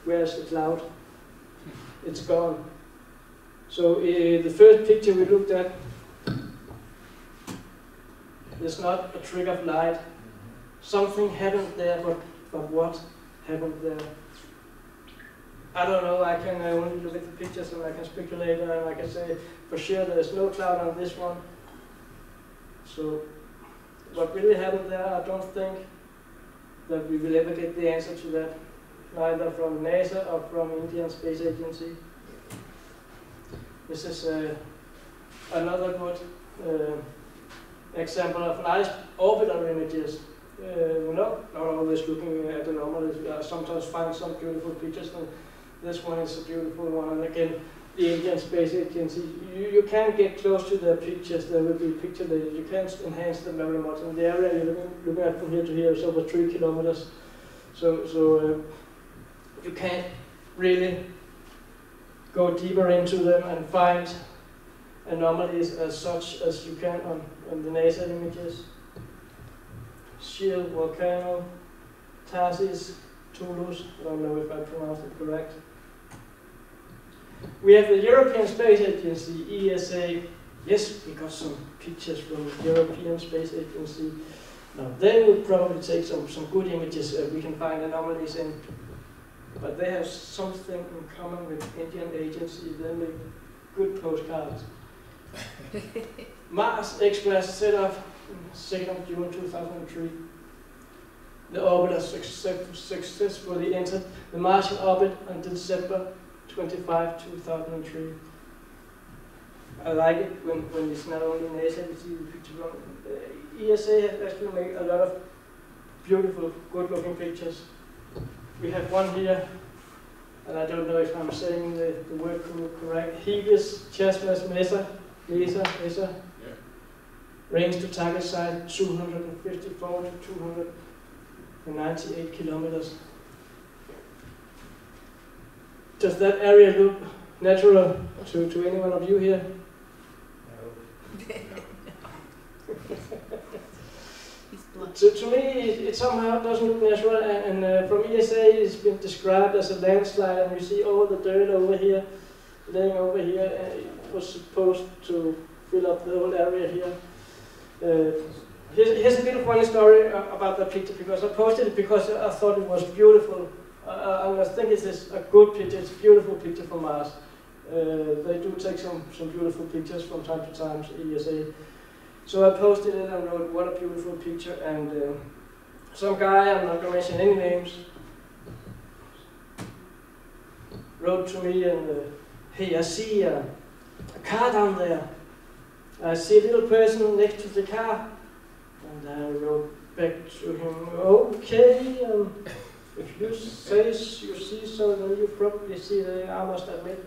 Speaker 2: Where's the cloud? It's gone. So the first picture we looked at, it's not a trick of light. Something happened there, but what happened there? I don't know. I can only look at the pictures and I can speculate, and I can say for sure there's no cloud on this one. So what really happened there, I don't think that we will ever get the answer to that, neither from NASA or from Indian Space Agency. This is another good example of nice orbital images. We're not always looking at anomalies. We sometimes find some beautiful pictures, and this one is a beautiful one. And again, the Indian Space Agency, you can't get close to their pictures. There will be picture that you can't enhance them very much. And the area you're looking at from here to here is over 3 kilometers. So you can't really go deeper into them and find anomalies as such as you can on the NASA images. Shield volcano, Tarsis, Toulouse, I don't know if I pronounced it correct. We have the European Space Agency, ESA. Yes, we got some pictures from the European Space Agency. Now, they will probably take some good images we can find anomalies in. But they have something in common with Indian agency. They make good postcards. Mars Express set up 2nd June 2003. The orbiter successfully entered the Martian orbit on December 25, 2003. I like it when it's not only NASA, you see the picture from ESA has actually made a lot of beautiful, good-looking pictures. We have one here, and I don't know if I'm saying the word correct. Hebes Chasmas Mesa. Yeah. Range to target site 254 to 298 kilometers. Does that area look natural to any one of you here? To me, it somehow doesn't look natural, and from ESA it's been described as a landslide, and you see all the dirt over here, laying over here, and it was supposed to fill up the whole area here. Here's a little funny story about that picture, because I posted it because I thought it was beautiful. I think it is a good picture, it's a beautiful picture from Mars. They do take some beautiful pictures from time to time, ESA. So I posted it and wrote, what a beautiful picture, and some guy, I'm not going to mention any names, wrote to me and, hey, I see a car down there. I see a little person next to the car. And I wrote back to him, okay, if you say you see so, then you probably see that. I must admit,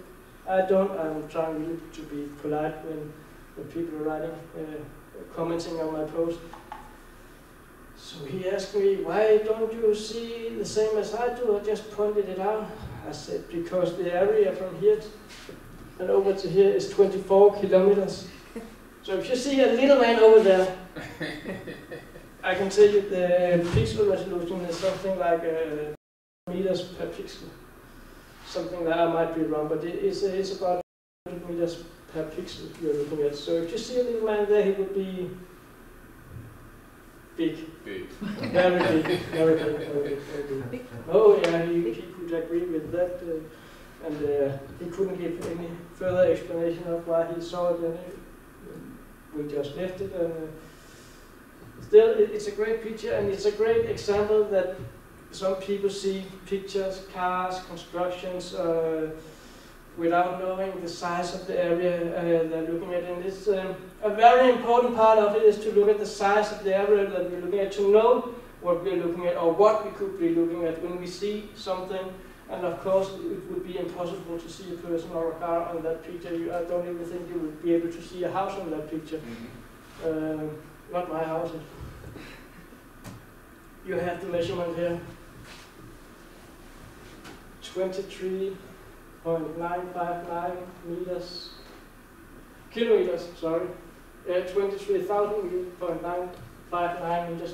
Speaker 2: I don't. I'm trying really to be polite when people are writing, commenting on my post. So he asked me, why don't you see the same as I do? I just pointed it out. I said, because the area from here and over to here is 24 kilometers. So if you see a little man over there, I can tell you the pixel resolution is something like meters per pixel. Something that I might be wrong, but it's about 100 meters per pixel you're looking at. So if you see a little man there, he would be big. Big. Very big. Very big. Very big. Oh yeah, he could agree with that. And he couldn't give any further explanation of why he saw it. And we just left it. Still, it's a great picture, and it's a great example that some people see pictures, cars, constructions, without knowing the size of the area they're looking at. And it's a very important part of it is to look at the size of the area that we're looking at, to know what we're looking at or what we could be looking at when we see something. And of course, it would be impossible to see a person or a car on that picture. I don't even think you would be able to see a house on that picture. Mm-hmm. Not my house. You have the measurement here. 23.959 kilometers, sorry. 23,000.959 meters,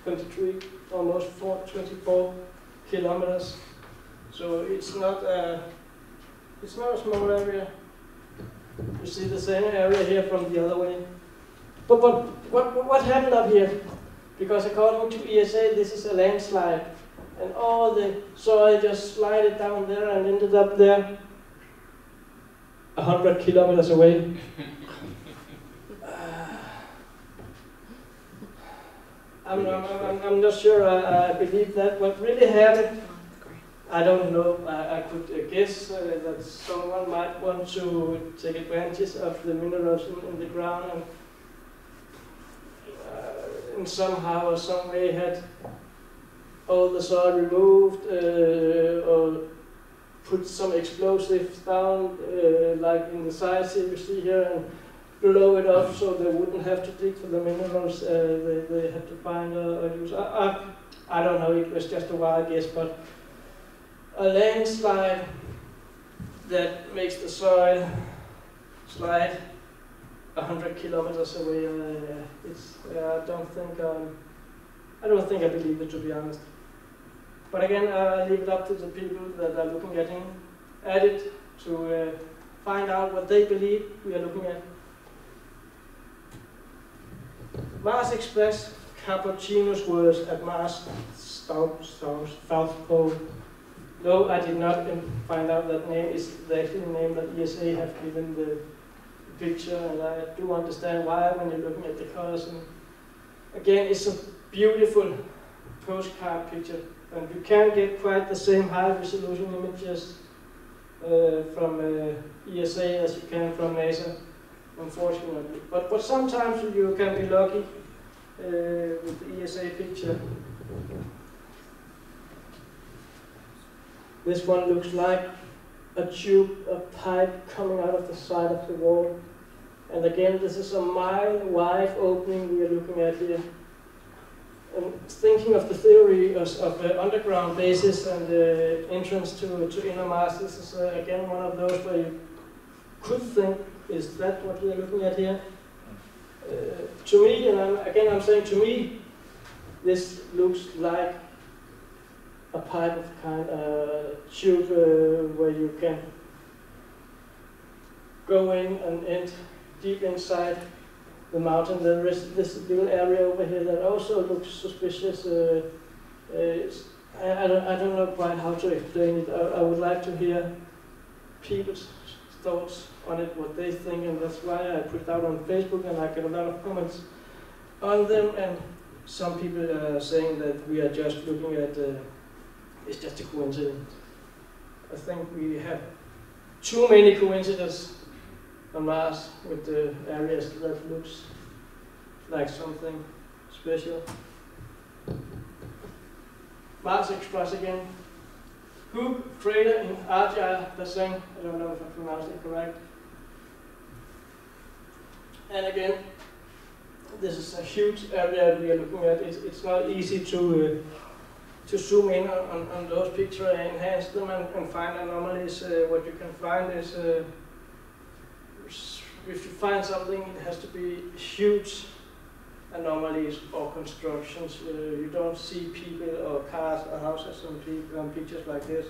Speaker 2: 23, almost 24 kilometers. So it's not a small area. You see the same area here from the other way. But what happened up here? Because according to ESA, this is a landslide. And all the soil just slided down there and ended up there 100 kilometers away. I'm not sure I believe that. What really happened, I don't know. I could guess that someone might want to take advantage of the minerals in the ground and in somehow or some way had all the soil removed or put some explosives down, like in the sides you see here, and blow it up so they wouldn't have to dig for the minerals they had to find or use. I don't know, it was just a wild guess, but a landslide that makes the soil slide 100 kilometers away. I don't think I believe it, to be honest. But again, I leave it up to the people that are looking at it to find out what they believe we are looking at. Mars Express Cappuccino's words at Mars South Pole. No, I did not find out that name is the actual name that ESA have given the picture, and I do understand why when you're looking at the colors. And again, it's a beautiful postcard picture, and you can get quite the same high resolution images from ESA as you can from NASA, unfortunately. But sometimes you can be lucky with the ESA picture. This one looks like a tube, a pipe coming out of the side of the wall. And again, this is a mile-wide opening we are looking at here. And thinking of the theory of the underground bases and the entrance to inner Mars, this is again one of those where you could think, is that what we are looking at here? To me, and I'm saying to me, this looks like a pipe of kind of tube where you can go in and end deep inside the mountain. There is this little area over here that also looks suspicious. I don't know quite how to explain it. I would like to hear people's thoughts on it, what they think, and that's why I put it out on Facebook, and I get a lot of comments on them. And some people are saying that we are just looking at it's just a coincidence. I think we have too many coincidences on Mars with the areas that looks like something special. Mars Express again. Hoop crater in Argyll Basin. I don't know if I pronounced it correct. And again, this is a huge area we are looking at. It's not easy to zoom in on those pictures and enhance them and find anomalies. What you can find is if you find something, it has to be huge anomalies or constructions. You don't see people or cars or houses on pictures like this.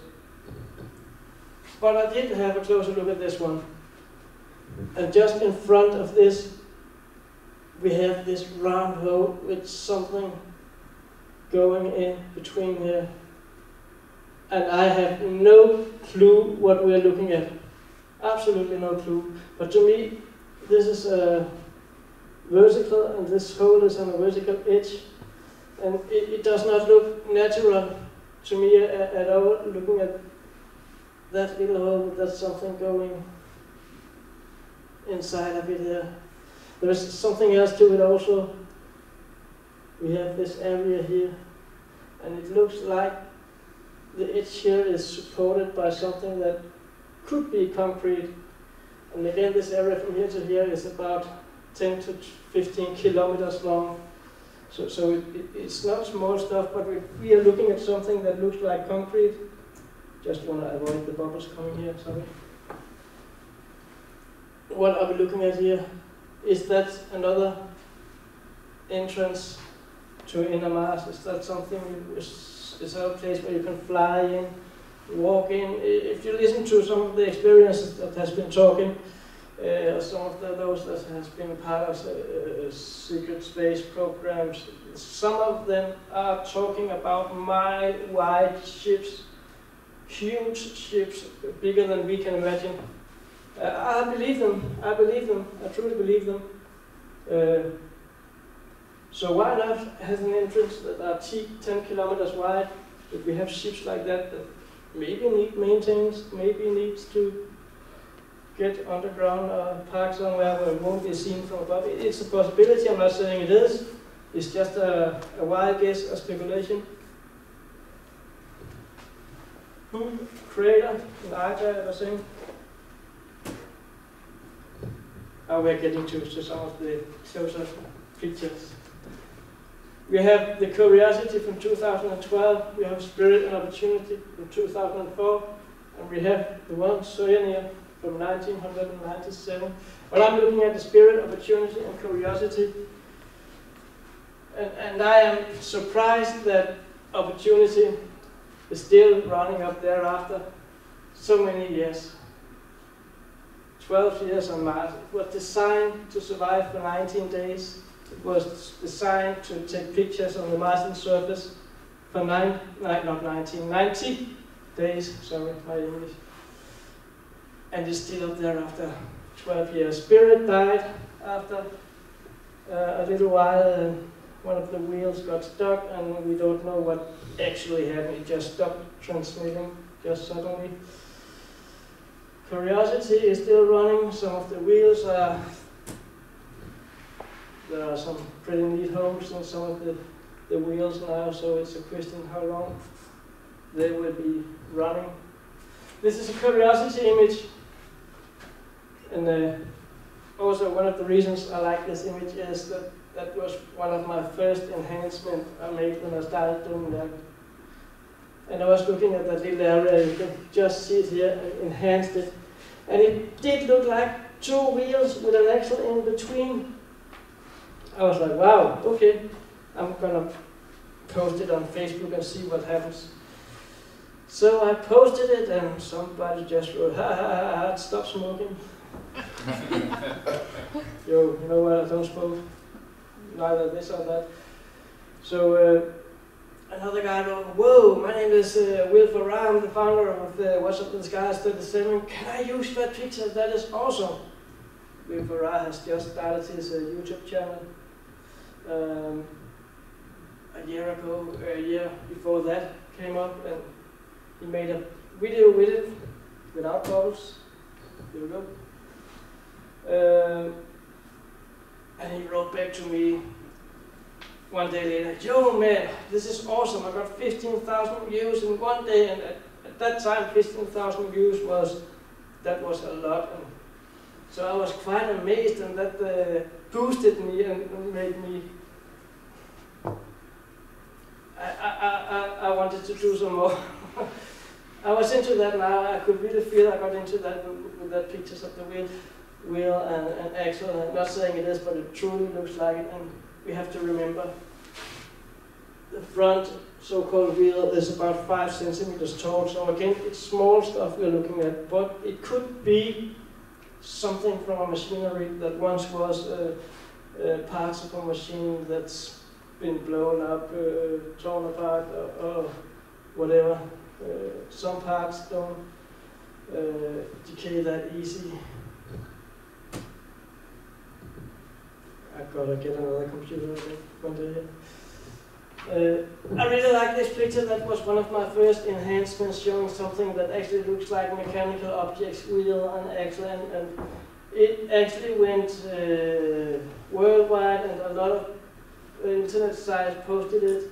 Speaker 2: But I did have a closer look at this one. And just in front of this, we have this round hole with something going in between here. And I have no clue what we are looking at. Absolutely no clue. But to me, this is a vertical, and this hole is on a vertical edge. And it does not look natural to me at all, looking at that little hole. There's something going inside of it here. There's something else to it also. We have this area here, and it looks like the edge here is supported by something that could be concrete. And again, this area from here to here is about 10 to 15 kilometers long. So it's not small stuff, but we are looking at something that looks like concrete. Just want to avoid the bubbles coming here, sorry. What are we looking at here? Is that another entrance to inner Mars? Is that something, is that a place where you can fly in, walk in? If you listen to some of the experiences that has been talking, some of those that has been part of secret space programs, some of them are talking about mile-wide ships, huge ships, bigger than we can imagine. I believe them. I truly believe them. So why not have an entrance that are 10 kilometers wide? If we have ships like that maybe need maintenance, maybe needs to get underground or park somewhere where it won't be seen from above. It's a possibility, I'm not saying it is. It's just a wild guess, a speculation. Crater, larger, I was saying. We're getting to some of the closer pictures. We have the Curiosity from 2012, we have Spirit and Opportunity from 2004, and we have the one Sojourner from 1997. But I'm looking at the Spirit, Opportunity, and Curiosity, and I am surprised that Opportunity is still running up there after so many years. 12 years on Mars. It was designed to survive for 19 days. It was designed to take pictures on the Martian surface for 90 days, sorry, my English. And it's still up there after 12 years. Spirit died after a little while, and one of the wheels got stuck, and we don't know what actually happened. It just stopped transmitting, just suddenly. Curiosity is still running. Some of the wheels are, there are some pretty neat holes in some of the wheels now, so it's a question how long they will be running. This is a Curiosity image, and also one of the reasons I like this image is that that was one of my first enhancements I made when I started doing that. And I was looking at that little area, you can just see it here, I enhanced it. And it did look like two wheels with an axle in between. I was like, wow, okay, I'm gonna post it on Facebook and see what happens. So I posted it and somebody just wrote, ha ha ha ha, stop smoking. Yo, you know what, I don't smoke, neither this or that. So another guy wrote, whoa, my name is Will Farrar, I'm the founder of What's Up in the Skies 37. Can I use that picture? That is awesome. Will Farrar has just started his YouTube channel. A year ago, a year before that came up, and he made a video with it, without bubbles. Here we go. And he wrote back to me one day later, yo man, this is awesome, I got 15,000 views in one day, and at that time 15,000 views was a lot. And so I was quite amazed, and that boosted me and made me, I wanted to do some more. I was into that now, I could really feel I got into that with that pictures of the wheel and axle. I'm not saying it is, but it truly looks like it. And we have to remember the front so-called wheel is about 5 centimeters tall. So again, it's small stuff we're looking at, but it could be something from a machinery that once was parts of a machine that's been blown up, torn apart, or whatever. Some parts don't decay that easy. I've got to get another computer one day. I really like this picture. That was one of my first enhancements, showing something that actually looks like mechanical objects, wheel and axle, and it actually went worldwide, and a lot of internet sites posted it.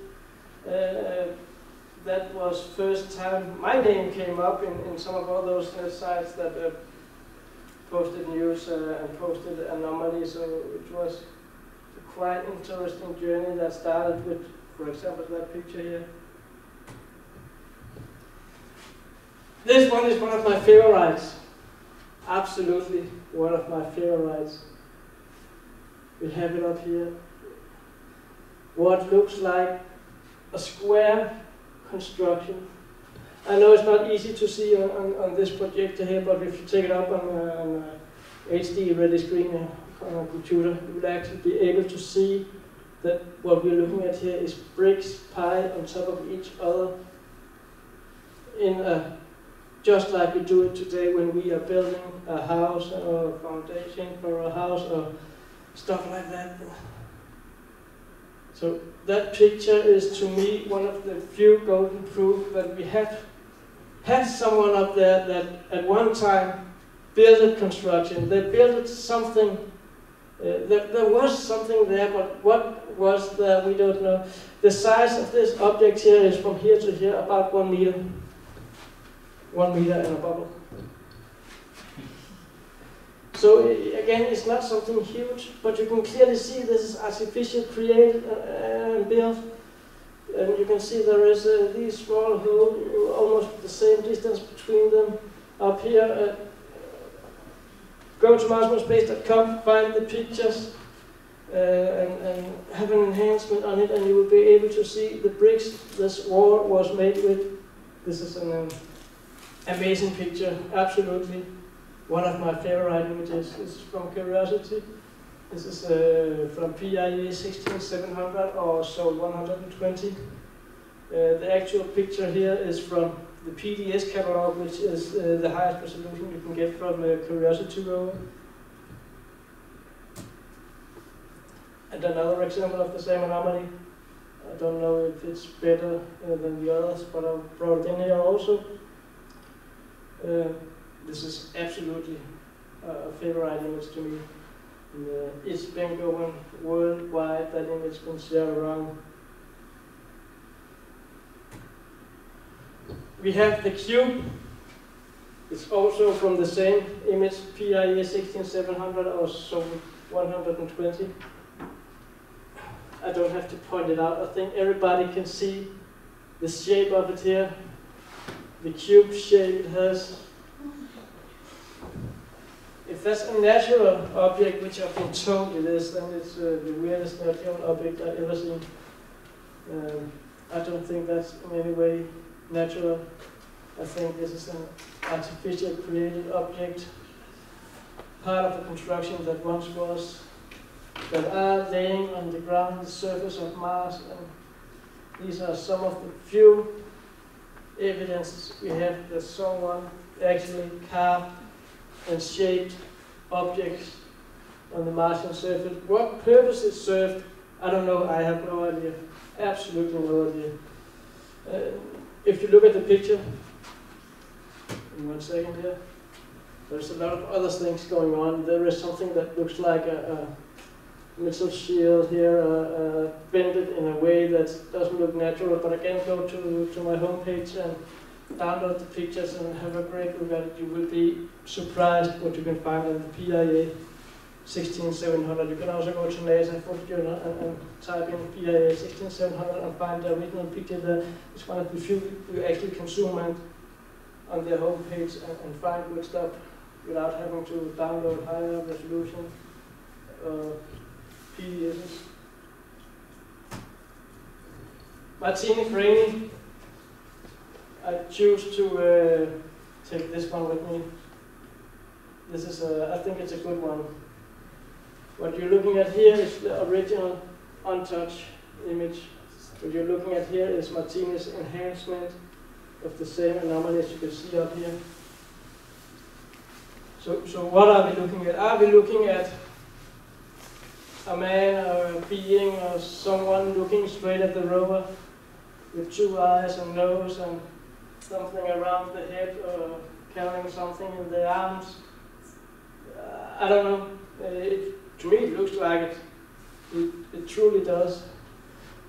Speaker 2: That was first time my name came up in some of all those sites that posted news and posted anomalies. So it was a quite interesting journey that started with, for example, that picture here. This one is one of my favorites. Absolutely one of my favorites. We have it up here. What looks like a square construction. I know it's not easy to see on this projector here, but if you take it up on HD ready screen on a computer, you will actually be able to see that what we're looking at here is bricks piled on top of each other in a, just like we do it today when we are building a house or a foundation for a house or stuff like that. So that picture is to me one of the few golden proof that we had someone up there that at one time built a construction. They built something, there was something there, but what was there, we don't know. The size of this object here is from here to here, about 1 meter. 1 meter and a bubble. So again, it's not something huge, but you can clearly see this is artificially created and built. And you can see there is these small holes, almost the same distance between them. Up here, go to marsmospace.com, find the pictures, and have an enhancement on it, and you will be able to see the bricks this wall was made with. This is an amazing picture, absolutely. One of my favorite images. This is from Curiosity. This is from PIA 16700 or Sol 120. The actual picture here is from the PDS catalog, which is the highest resolution you can get from a Curiosity rover. And another example of the same anomaly. I don't know if it's better than the others, but I brought it in here also. This is absolutely a favorite image to me. And, it's been going worldwide, that image has been shared around. We have the cube. It's also from the same image, PIA 16700 or Sol 120. I don't have to point it out. I think everybody can see the shape of it here. The cube shape it has. If that's a natural object, which I've been told it is, then it's the weirdest natural object I've ever seen. I don't think that's in any way natural. I think this is an artificial created object, part of a construction that once was, that are laying on the ground, the surface of Mars. And these are some of the few evidences we have that someone actually carved and shaped objects on the Martian surface. What purpose it served, I don't know, I have no idea. Absolutely no idea. If you look at the picture, in 1 second here, there's a lot of other things going on. There is something that looks like a metal shield here, bended in a way that doesn't look natural, but again, go to my homepage and download the pictures and have a great look at it. You will be surprised what you can find on the PIA 16700. You can also go to NASA Photo Journal and type in PIA 16700 and find the original picture there. It's one of the few you actually can zoom in on their homepage and find good stuff without having to download higher resolution PDFs. Martini Craney. I choose to take this one with me. This is I think it's a good one. What you're looking at here is the original untouched image. What you're looking at here is Martini's enhancement of the same anomalies you can see up here. So what are we looking at? Are we looking at a man or a being or someone looking straight at the rover with 2 eyes and nose and something around the head or carrying something in the arms? I don't know. To me it looks like it. It truly does.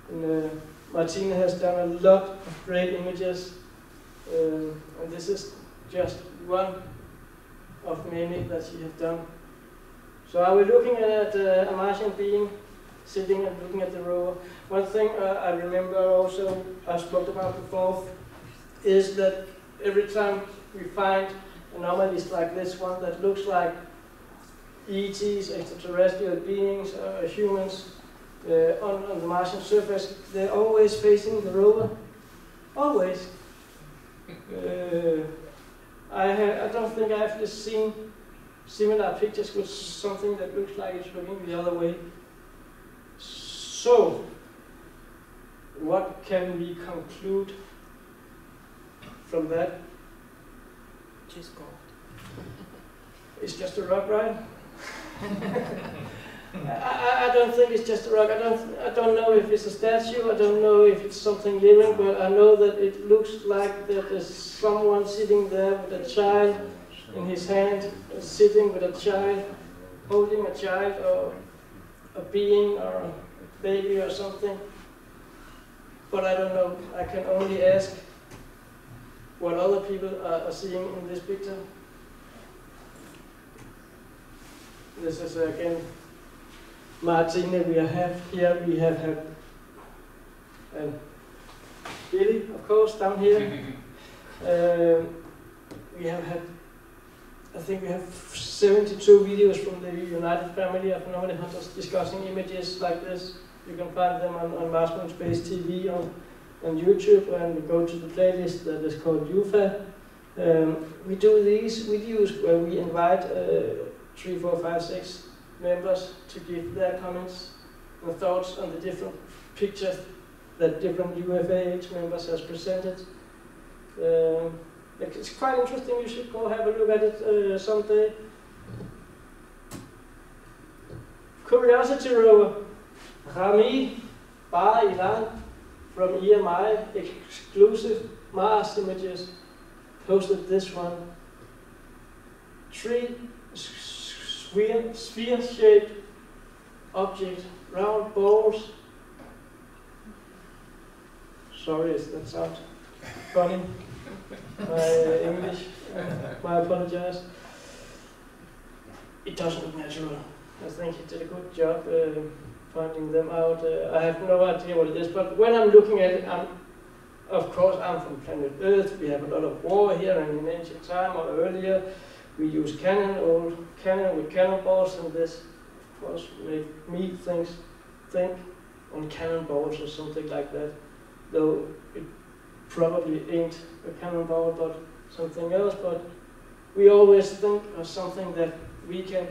Speaker 2: And Martina has done a lot of great images. And this is just one of many that she has done. So are we looking at a Martian being sitting and looking at the rover? One thing I remember also I spoke about before is that every time we find anomalies like this one that looks like ETs, extraterrestrial beings, humans on the Martian surface, they're always facing the rover. Always. I don't think I've actually seen similar pictures with something that looks like it's looking the other way. So, what can we conclude from that?
Speaker 4: Just go.
Speaker 2: It's just a rock ride. I don't think it's just a rock. I don't know if it's a statue. I don't know if it's something living, but I know that it looks like that there's someone sitting there with a child in his hand, sitting with a child, holding a child, or a being, or a baby, or something. But I don't know. I can only ask what other people are seeing in this picture. This is again Martine. We have here. We have had Billy, of course, down here. We have had, I think we have 72 videos from the United Family of Anomaly Hunters discussing images like this. You can find them on Mars Moon Space TV on YouTube, and we go to the playlist that is called UFA. We do these videos where we invite 3, 4, 5, 6 members to give their comments and thoughts on the different pictures that different UFAH members has presented. It's quite interesting. You should go have a look at it someday. Curiosity rover Rami Bar Ilan from EMI exclusive Mars images posted this one. 3 sphere-shaped objects, round balls. Sorry, that sounds funny. My English, I apologize. It doesn't look natural. I think he did a good job finding them out. I have no idea what it is, but when I'm looking at it, of course, I'm from planet Earth. We have a lot of war here, and in ancient time or earlier, we use old cannon with cannonballs, and this, of course, made me think on cannonballs or something like that. Though it probably ain't a cannonball, but something else. But we always think of something that we can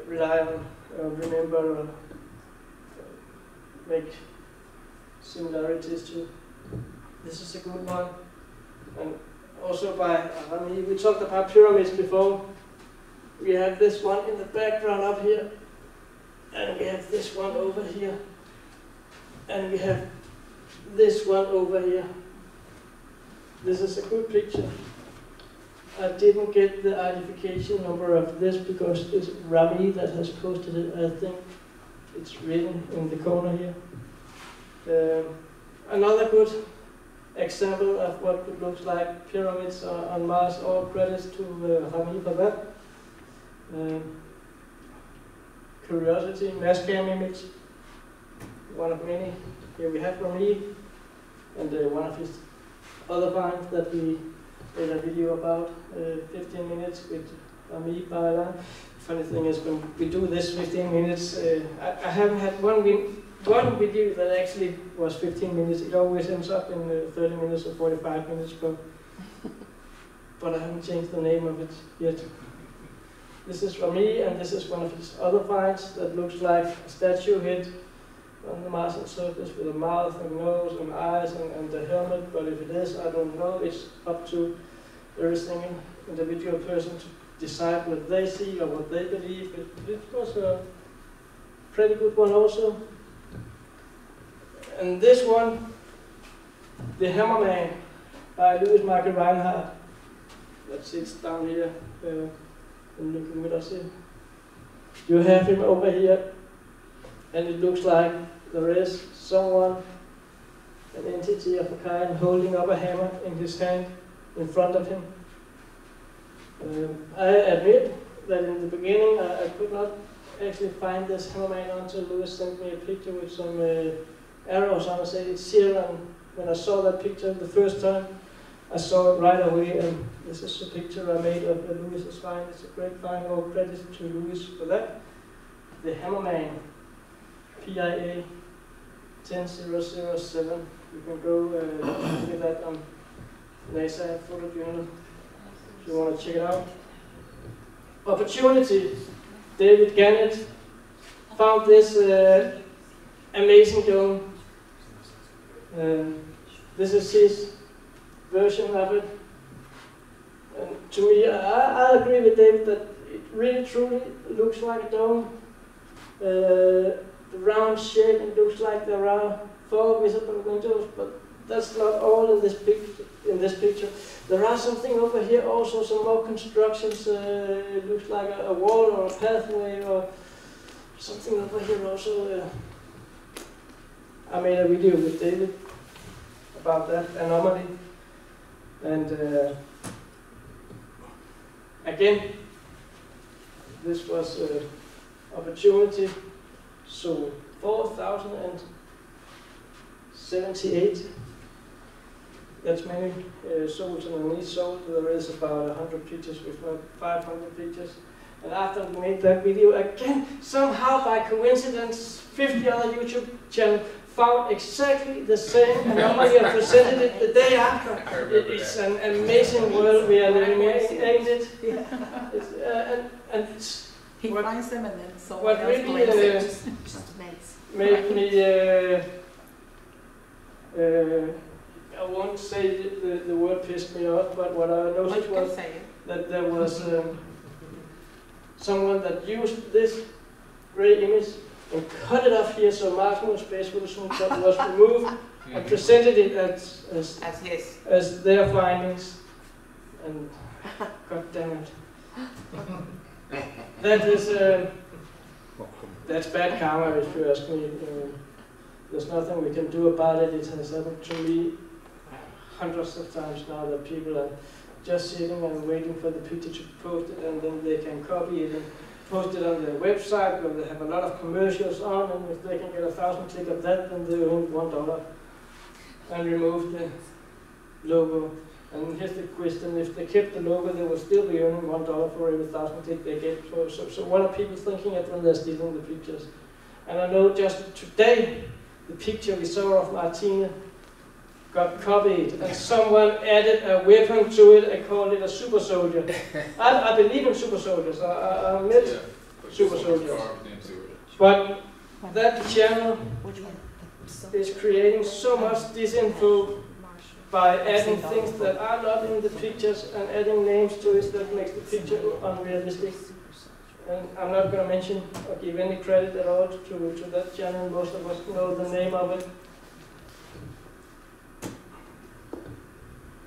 Speaker 2: rely on, remember, or make similarities to. This is a good one. And also by Rami, we talked about pyramids before. We have this one in the background up here, and we have this one over here, and we have this one over here. This is a good picture. I didn't get the identification number of this because it's Rami that has posted it. I think it's written in the corner here. Another good example of what it looks like pyramids on Mars. All credits to Rami for that. Curiosity, mass cam image, one of many. Here we have Rami, and one of his other finds that we made a video about, 15 minutes with Rami Bailan. Funny thing is, when we do this 15 minutes, I haven't had one video that actually was 15 minutes. It always ends up in 30 minutes or 45 minutes, but I haven't changed the name of it yet. This is Rami, and this is one of his other finds that looks like a statue head on the Martian surface with a mouth and nose and eyes and the helmet, but if it is, I don't know. It's up to every single individual person to decide what they see or what they believe. It was a pretty good one also. And this one, The Hammerman by Louis Michael Reinhardt, that sits down here and looking with us here. You have him over here, and it looks like there is someone, an entity of a kind, holding up a hammer in his hand in front of him. I admit that in the beginning I could not actually find this hammerman until Louis sent me a picture with some arrows on. I said it's here, and when I saw that picture the first time, I saw it right away, and this is a picture I made of Louis's find. It's a great find. All credit to Louis for that. The Hammerman, PIA 10007. You can go look at that on NASA photojournal if you want to check it out. Opportunity. David Gannett found this amazing dome. This is his version of it. And to me, I agree with David that it really truly looks like a dome. The round shape, it looks like there are 4 visible windows, but that's not all in this picture. There are something over here also, some more constructions. It looks like a wall or a pathway or something over here also. I made a video with David about that anomaly. And again, this was opportunity. So 4,078. That's many souls and each soul. There is about 100 pictures, if not 500 pictures. And after we made that video, again, somehow by coincidence, 50 other YouTube channels found exactly the same anomaly and presented it the day after. It's an amazing world we are living in, ain't it? And
Speaker 4: He finds them and then someone
Speaker 2: what
Speaker 4: else
Speaker 2: really
Speaker 4: blames it. Just amazing.
Speaker 2: made me, I won't say the word pissed me off, but what I noticed was that there was someone that used this gray image and cut it off here so maximum space was removed and presented it as their findings. And god damn it. That is, that's bad karma if you ask me. There's nothing we can do about it. It has happened to me hundreds of times now that people are just sitting and waiting for the picture to be posted, and then they can copy it and post it on their website where they have a lot of commercials on, and if they can get 1,000 clicks of that, then they earn $1 and remove the logo. And here's the question: if they kept the logo, they would still be earning $1 for every 1,000 clicks they get. So what are people thinking at when they're stealing the pictures? And I know just today, the picture we saw of Martina got copied, and someone added a weapon to it and called it a super soldier. I believe in super soldiers. I met super soldiers. But that channel is creating so much disinfo by adding things that are not in the pictures and adding names to it that makes the picture unrealistic. And I'm not going to mention or give any credit at all to that channel. Most of us know the name of it.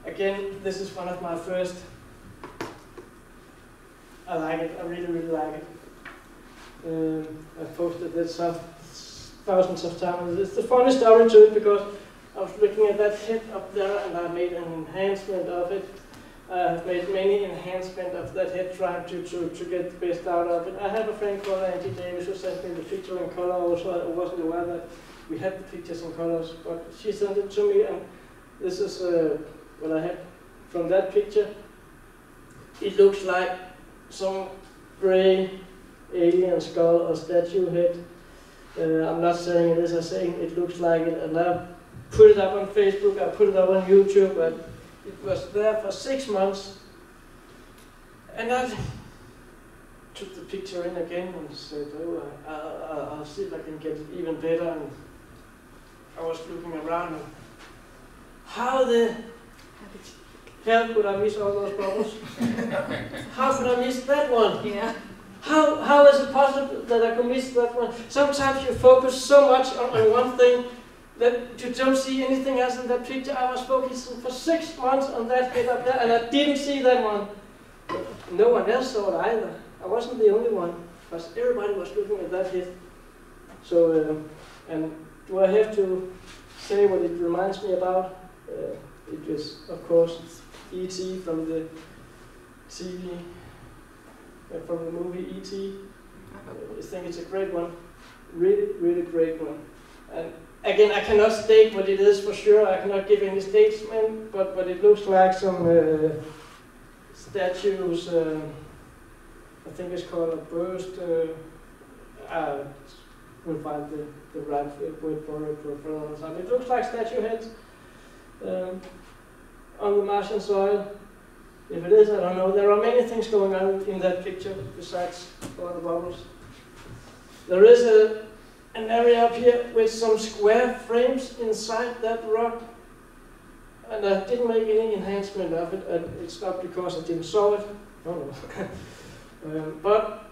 Speaker 2: Again, this is one of my first. I like it. I really, really like it. I've posted this thousands of times. It's the funny story to it because I was looking at that head up there and I made an enhancement of it. I've made many enhancements of that head trying to get the best out of it. I have a friend called Angie Davis who sent me the picture in color also. I wasn't aware that we had the pictures in colors, but she sent it to me, and this is what I had from that picture. It looks like some gray alien skull or statue head. I'm not saying it is, I'm saying it looks like it, and I put it up on Facebook, I put it up on YouTube, and it was there for 6 months. And I took the picture in again and said, oh, I'll see if I can get it even better. And I was looking around and how the hell could I miss all those bubbles? How could I miss that one?
Speaker 4: Yeah.
Speaker 2: How is it possible that I could miss that one? Sometimes you focus so much on one thing that you don't see anything else in that picture. I was focusing for 6 months on that head up there, and I didn't see that one. No one else saw it either. I wasn't the only one, because everybody was looking at that head. So, and do I have to say what it reminds me about? It is, of course, E.T. from the TV, from the movie E.T. I think it's a great one, really, really great one. And again, I cannot state what it is for sure. I cannot give any statement, but it looks like some statues. I think it's called a burst. We'll find the right word for it. It looks like statue heads on the Martian soil. If it is, I don't know. There are many things going on in that picture besides all the bubbles. There is an area up here with some square frames inside that rock, and I didn't make any enhancement of it. It's not because I didn't saw it. No. But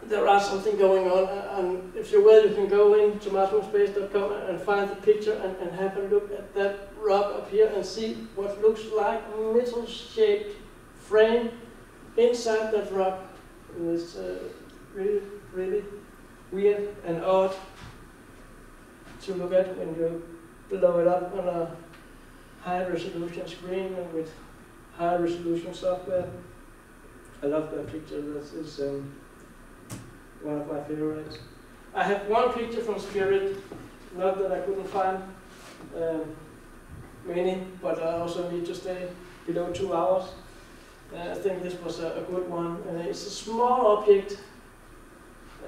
Speaker 2: there are something going on, and if you will, you can go into mushroomspace.com and find the picture and have a look at that rock up here and see what looks like a metal-shaped frame inside that rock. And it's really, really weird and odd to look at when you blow it up on a high-resolution screen and with high-resolution software. I love that picture. That is one of my favorites. I have one picture from Spirit, not that I couldn't find many, but I also need to stay below 2 hours. I think this was a good one. It's a small object,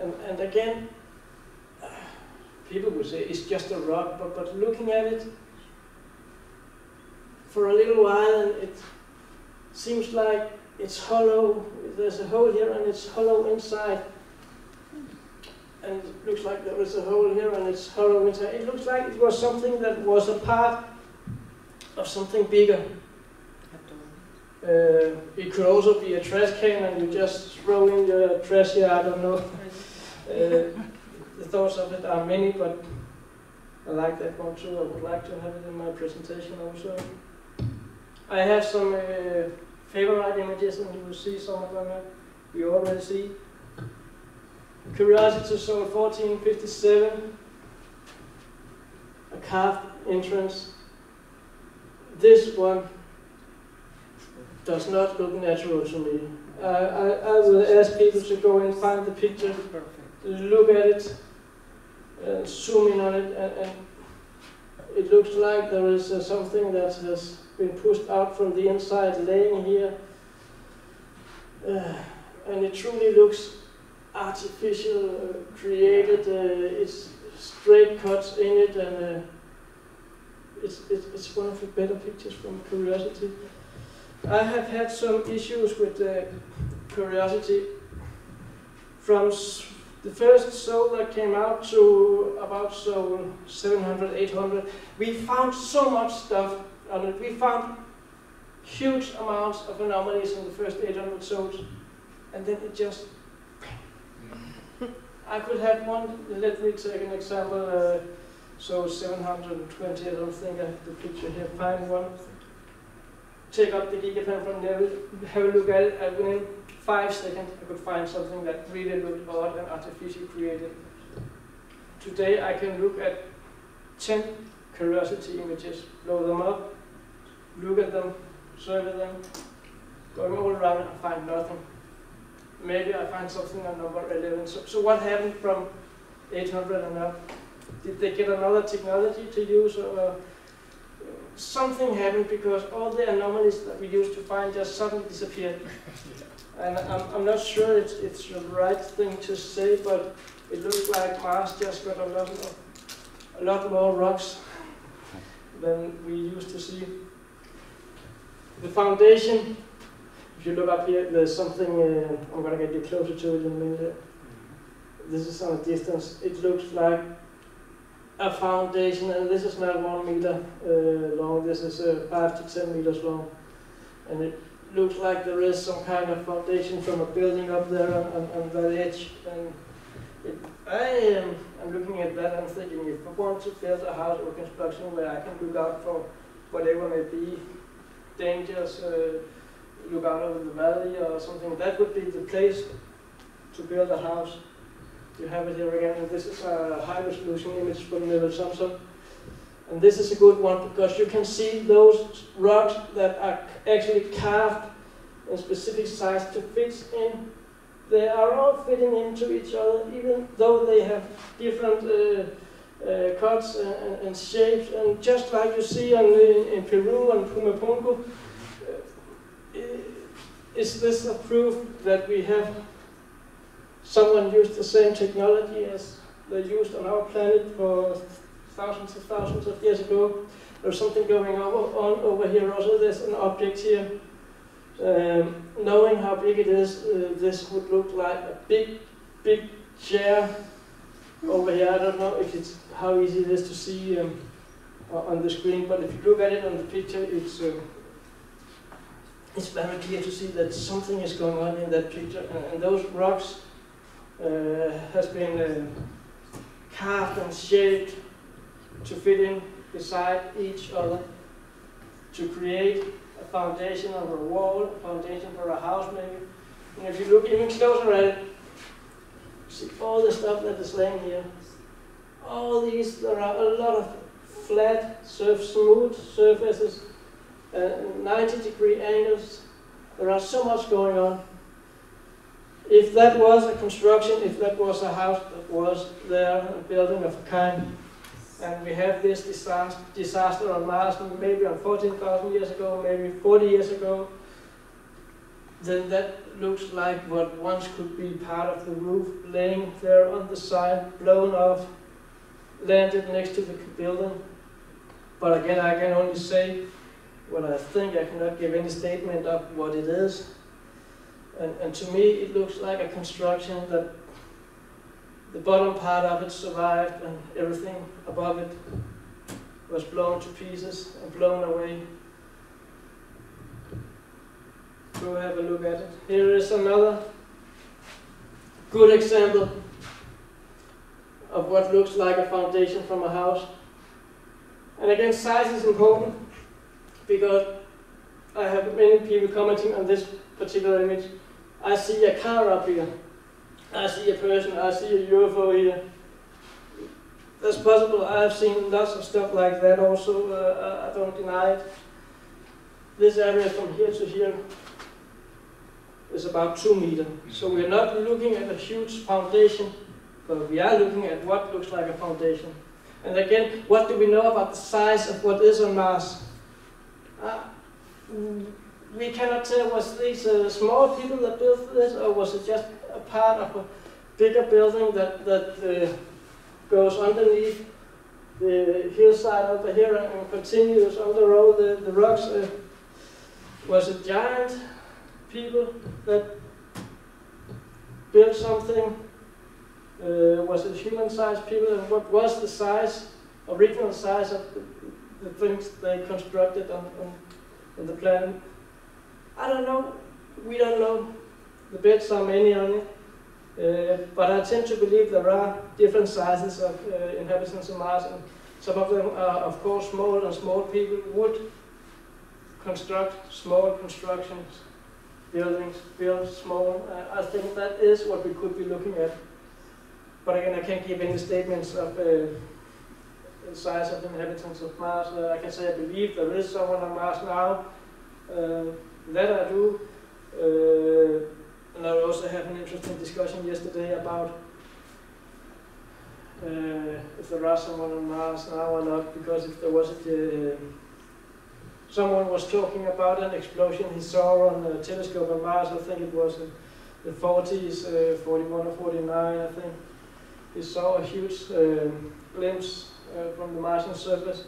Speaker 2: and again, people would say it's just a rock, but looking at it for a little while, and it seems like it's hollow. There's a hole here, and it's hollow inside. And it looks like there is a hole here, and it's hollow inside. It looks like it was something that was a part of something bigger. It could also be a trash can, and you just throw in your trash here. I don't know. The thoughts of it are many, but I like that one too. I would like to have it in my presentation also. I have some favorite images, and you will see some of them. You already see. Curiosity Zone 1457, a carved entrance. This one does not look natural to me. I will ask people to go and find the picture, look at it, zoom in on it, and it looks like there is something that has been pushed out from the inside, laying here, and it truly looks artificial, created. It's straight cuts in it, and it's one of the better pictures from Curiosity. I have had some issues with Curiosity from the first Soul that came out to about Soul 700, 800. We found so much stuff on it. We found huge amounts of anomalies in the first 800 Souls, and then it just I could have one. Let me take an example. So 720, I don't think I have the picture here. Find one. Take up the gigapan from there, have a look at it, and within 5 seconds I could find something that really looked odd and artificially created. Today I can look at 10 Curiosity images, blow them up, look at them, survey them, going all around and find nothing. Maybe I find something on number 11. So what happened from 800 and up? Did they get another technology to use, or something happened, because all the anomalies that we used to find just suddenly disappeared? And I'm not sure it's the right thing to say, but it looks like Mars just got a lot more rocks than we used to see. The foundation, if you look up here, there's something, I'm going to get you closer to it in a minute. This is on a distance. It looks like a foundation, and this is not 1 meter long, this is 5 to 10 meters long. And it looks like there is some kind of foundation from a building up there on that edge. And I'm looking at that and thinking, if I want to build a house or construction where I can look out for whatever may be dangers, look out over the valley or something, that would be the place to build a house. You have it here again, and this is a high-resolution image from Neville Thompson. And this is a good one because you can see those rocks that are actually carved in specific size to fit in. They are all fitting into each other, even though they have different cuts and shapes. And just like you see in Peru and Pumapunku, is this a proof that we have someone used the same technology as they used on our planet for thousands of years ago? There's something going on over here also. There's an object here. Knowing how big it is, this would look like a big chair over here. I don't know if it's how easy it is to see on the screen, but if you look at it on the picture, it's very clear to see that something is going on in that picture. And those rocks has been carved and shaped to fit in beside each other, to create a foundation of a wall, a foundation for a house maybe. And if you look even closer at it, see all the stuff that is laying here. All these, there are a lot of flat, smooth surfaces, 90-degree angles. There are so much going on. If that was a construction, if that was a house that was there, a building of a kind, and we have this disaster on Mars, maybe on 14,000 years ago, maybe 40 years ago, then that looks like what once could be part of the roof, laying there on the side, blown off, landed next to the building. But again, I can only say what I think. I cannot give any statement of what it is. And to me, it looks like a construction that the bottom part of it survived and everything above it was blown to pieces and blown away. Go have a look at it. Here is another good example of what looks like a foundation from a house. And again, size is important because I have many people commenting on this particular image. I see a car up here. I see a person. I see a UFO here. That's possible. I've seen lots of stuff like that also. I don't deny it. This area from here to here is about 2 meters. So we're not looking at a huge foundation, but we are looking at what looks like a foundation. And again, what do we know about the size of what is on Mars? We cannot tell, was these small people that built this, or was it just a part of a bigger building that goes underneath the hillside over here and continues on the road, the rocks? Was it giant people that built something? Was it human-sized people? And what was the size, original size of the things they constructed on the planet? I don't know. We don't know. The bets are many on it. But I tend to believe there are different sizes of inhabitants of Mars, and some of them are, of course, small, and small people would construct small constructions, buildings, build small. I think that is what we could be looking at. But again, I can't give any statements of the size of inhabitants of Mars. I can say I believe there is someone on Mars now. That I do. And I also had an interesting discussion yesterday about if there are someone on Mars now or not, because if there was someone was talking about an explosion he saw on a telescope on Mars. I think it was in the 40s, 41 or 49, I think. He saw a huge glimpse from the Martian surface.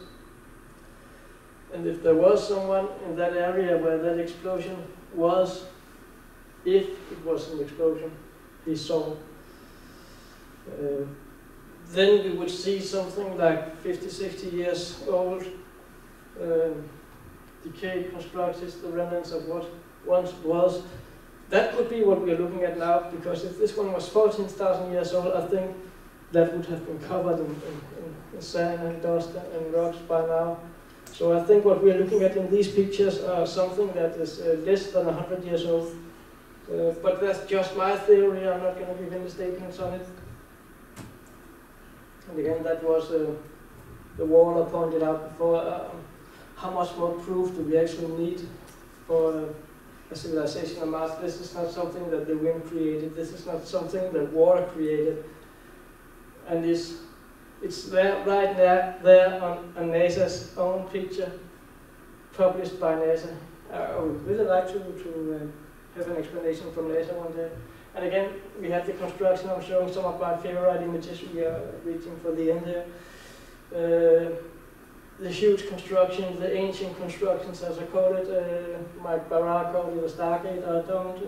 Speaker 2: And if there was someone in that area where that explosion was, if it was an explosion he saw, then we would see something like 50, 60 years old, decayed constructions, the remnants of what once was. That could be what we are looking at now, because if this one was 14,000 years old, I think that would have been covered in sand and dust and rocks by now. So I think what we are looking at in these pictures are something that is less than 100 years old. But that's just my theory. I'm not going to give any statements on it. And again, that was the wall I pointed out before. How much more proof do we actually need for a civilization on Mars? This is not something that the wind created. This is not something that water created. And it's there, right there on NASA's own picture, published by NASA. I would really like to have an explanation from NASA one day. And again, we have the construction. I'm showing some of my favorite images. We are reaching for the end here. The huge construction, the ancient constructions, as I call it. Mike Barra called it a stargate. I don't.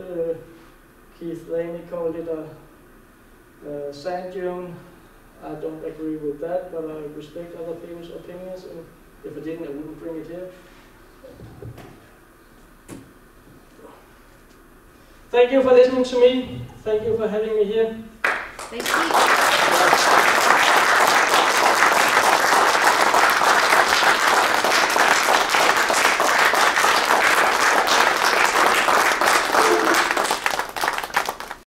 Speaker 2: Keith Laney called it a sand dune. I don't agree with that, but I respect other people's opinions, and if I didn't, I wouldn't bring it here. Thank you for listening to me. Thank you for having me here.
Speaker 4: They speak.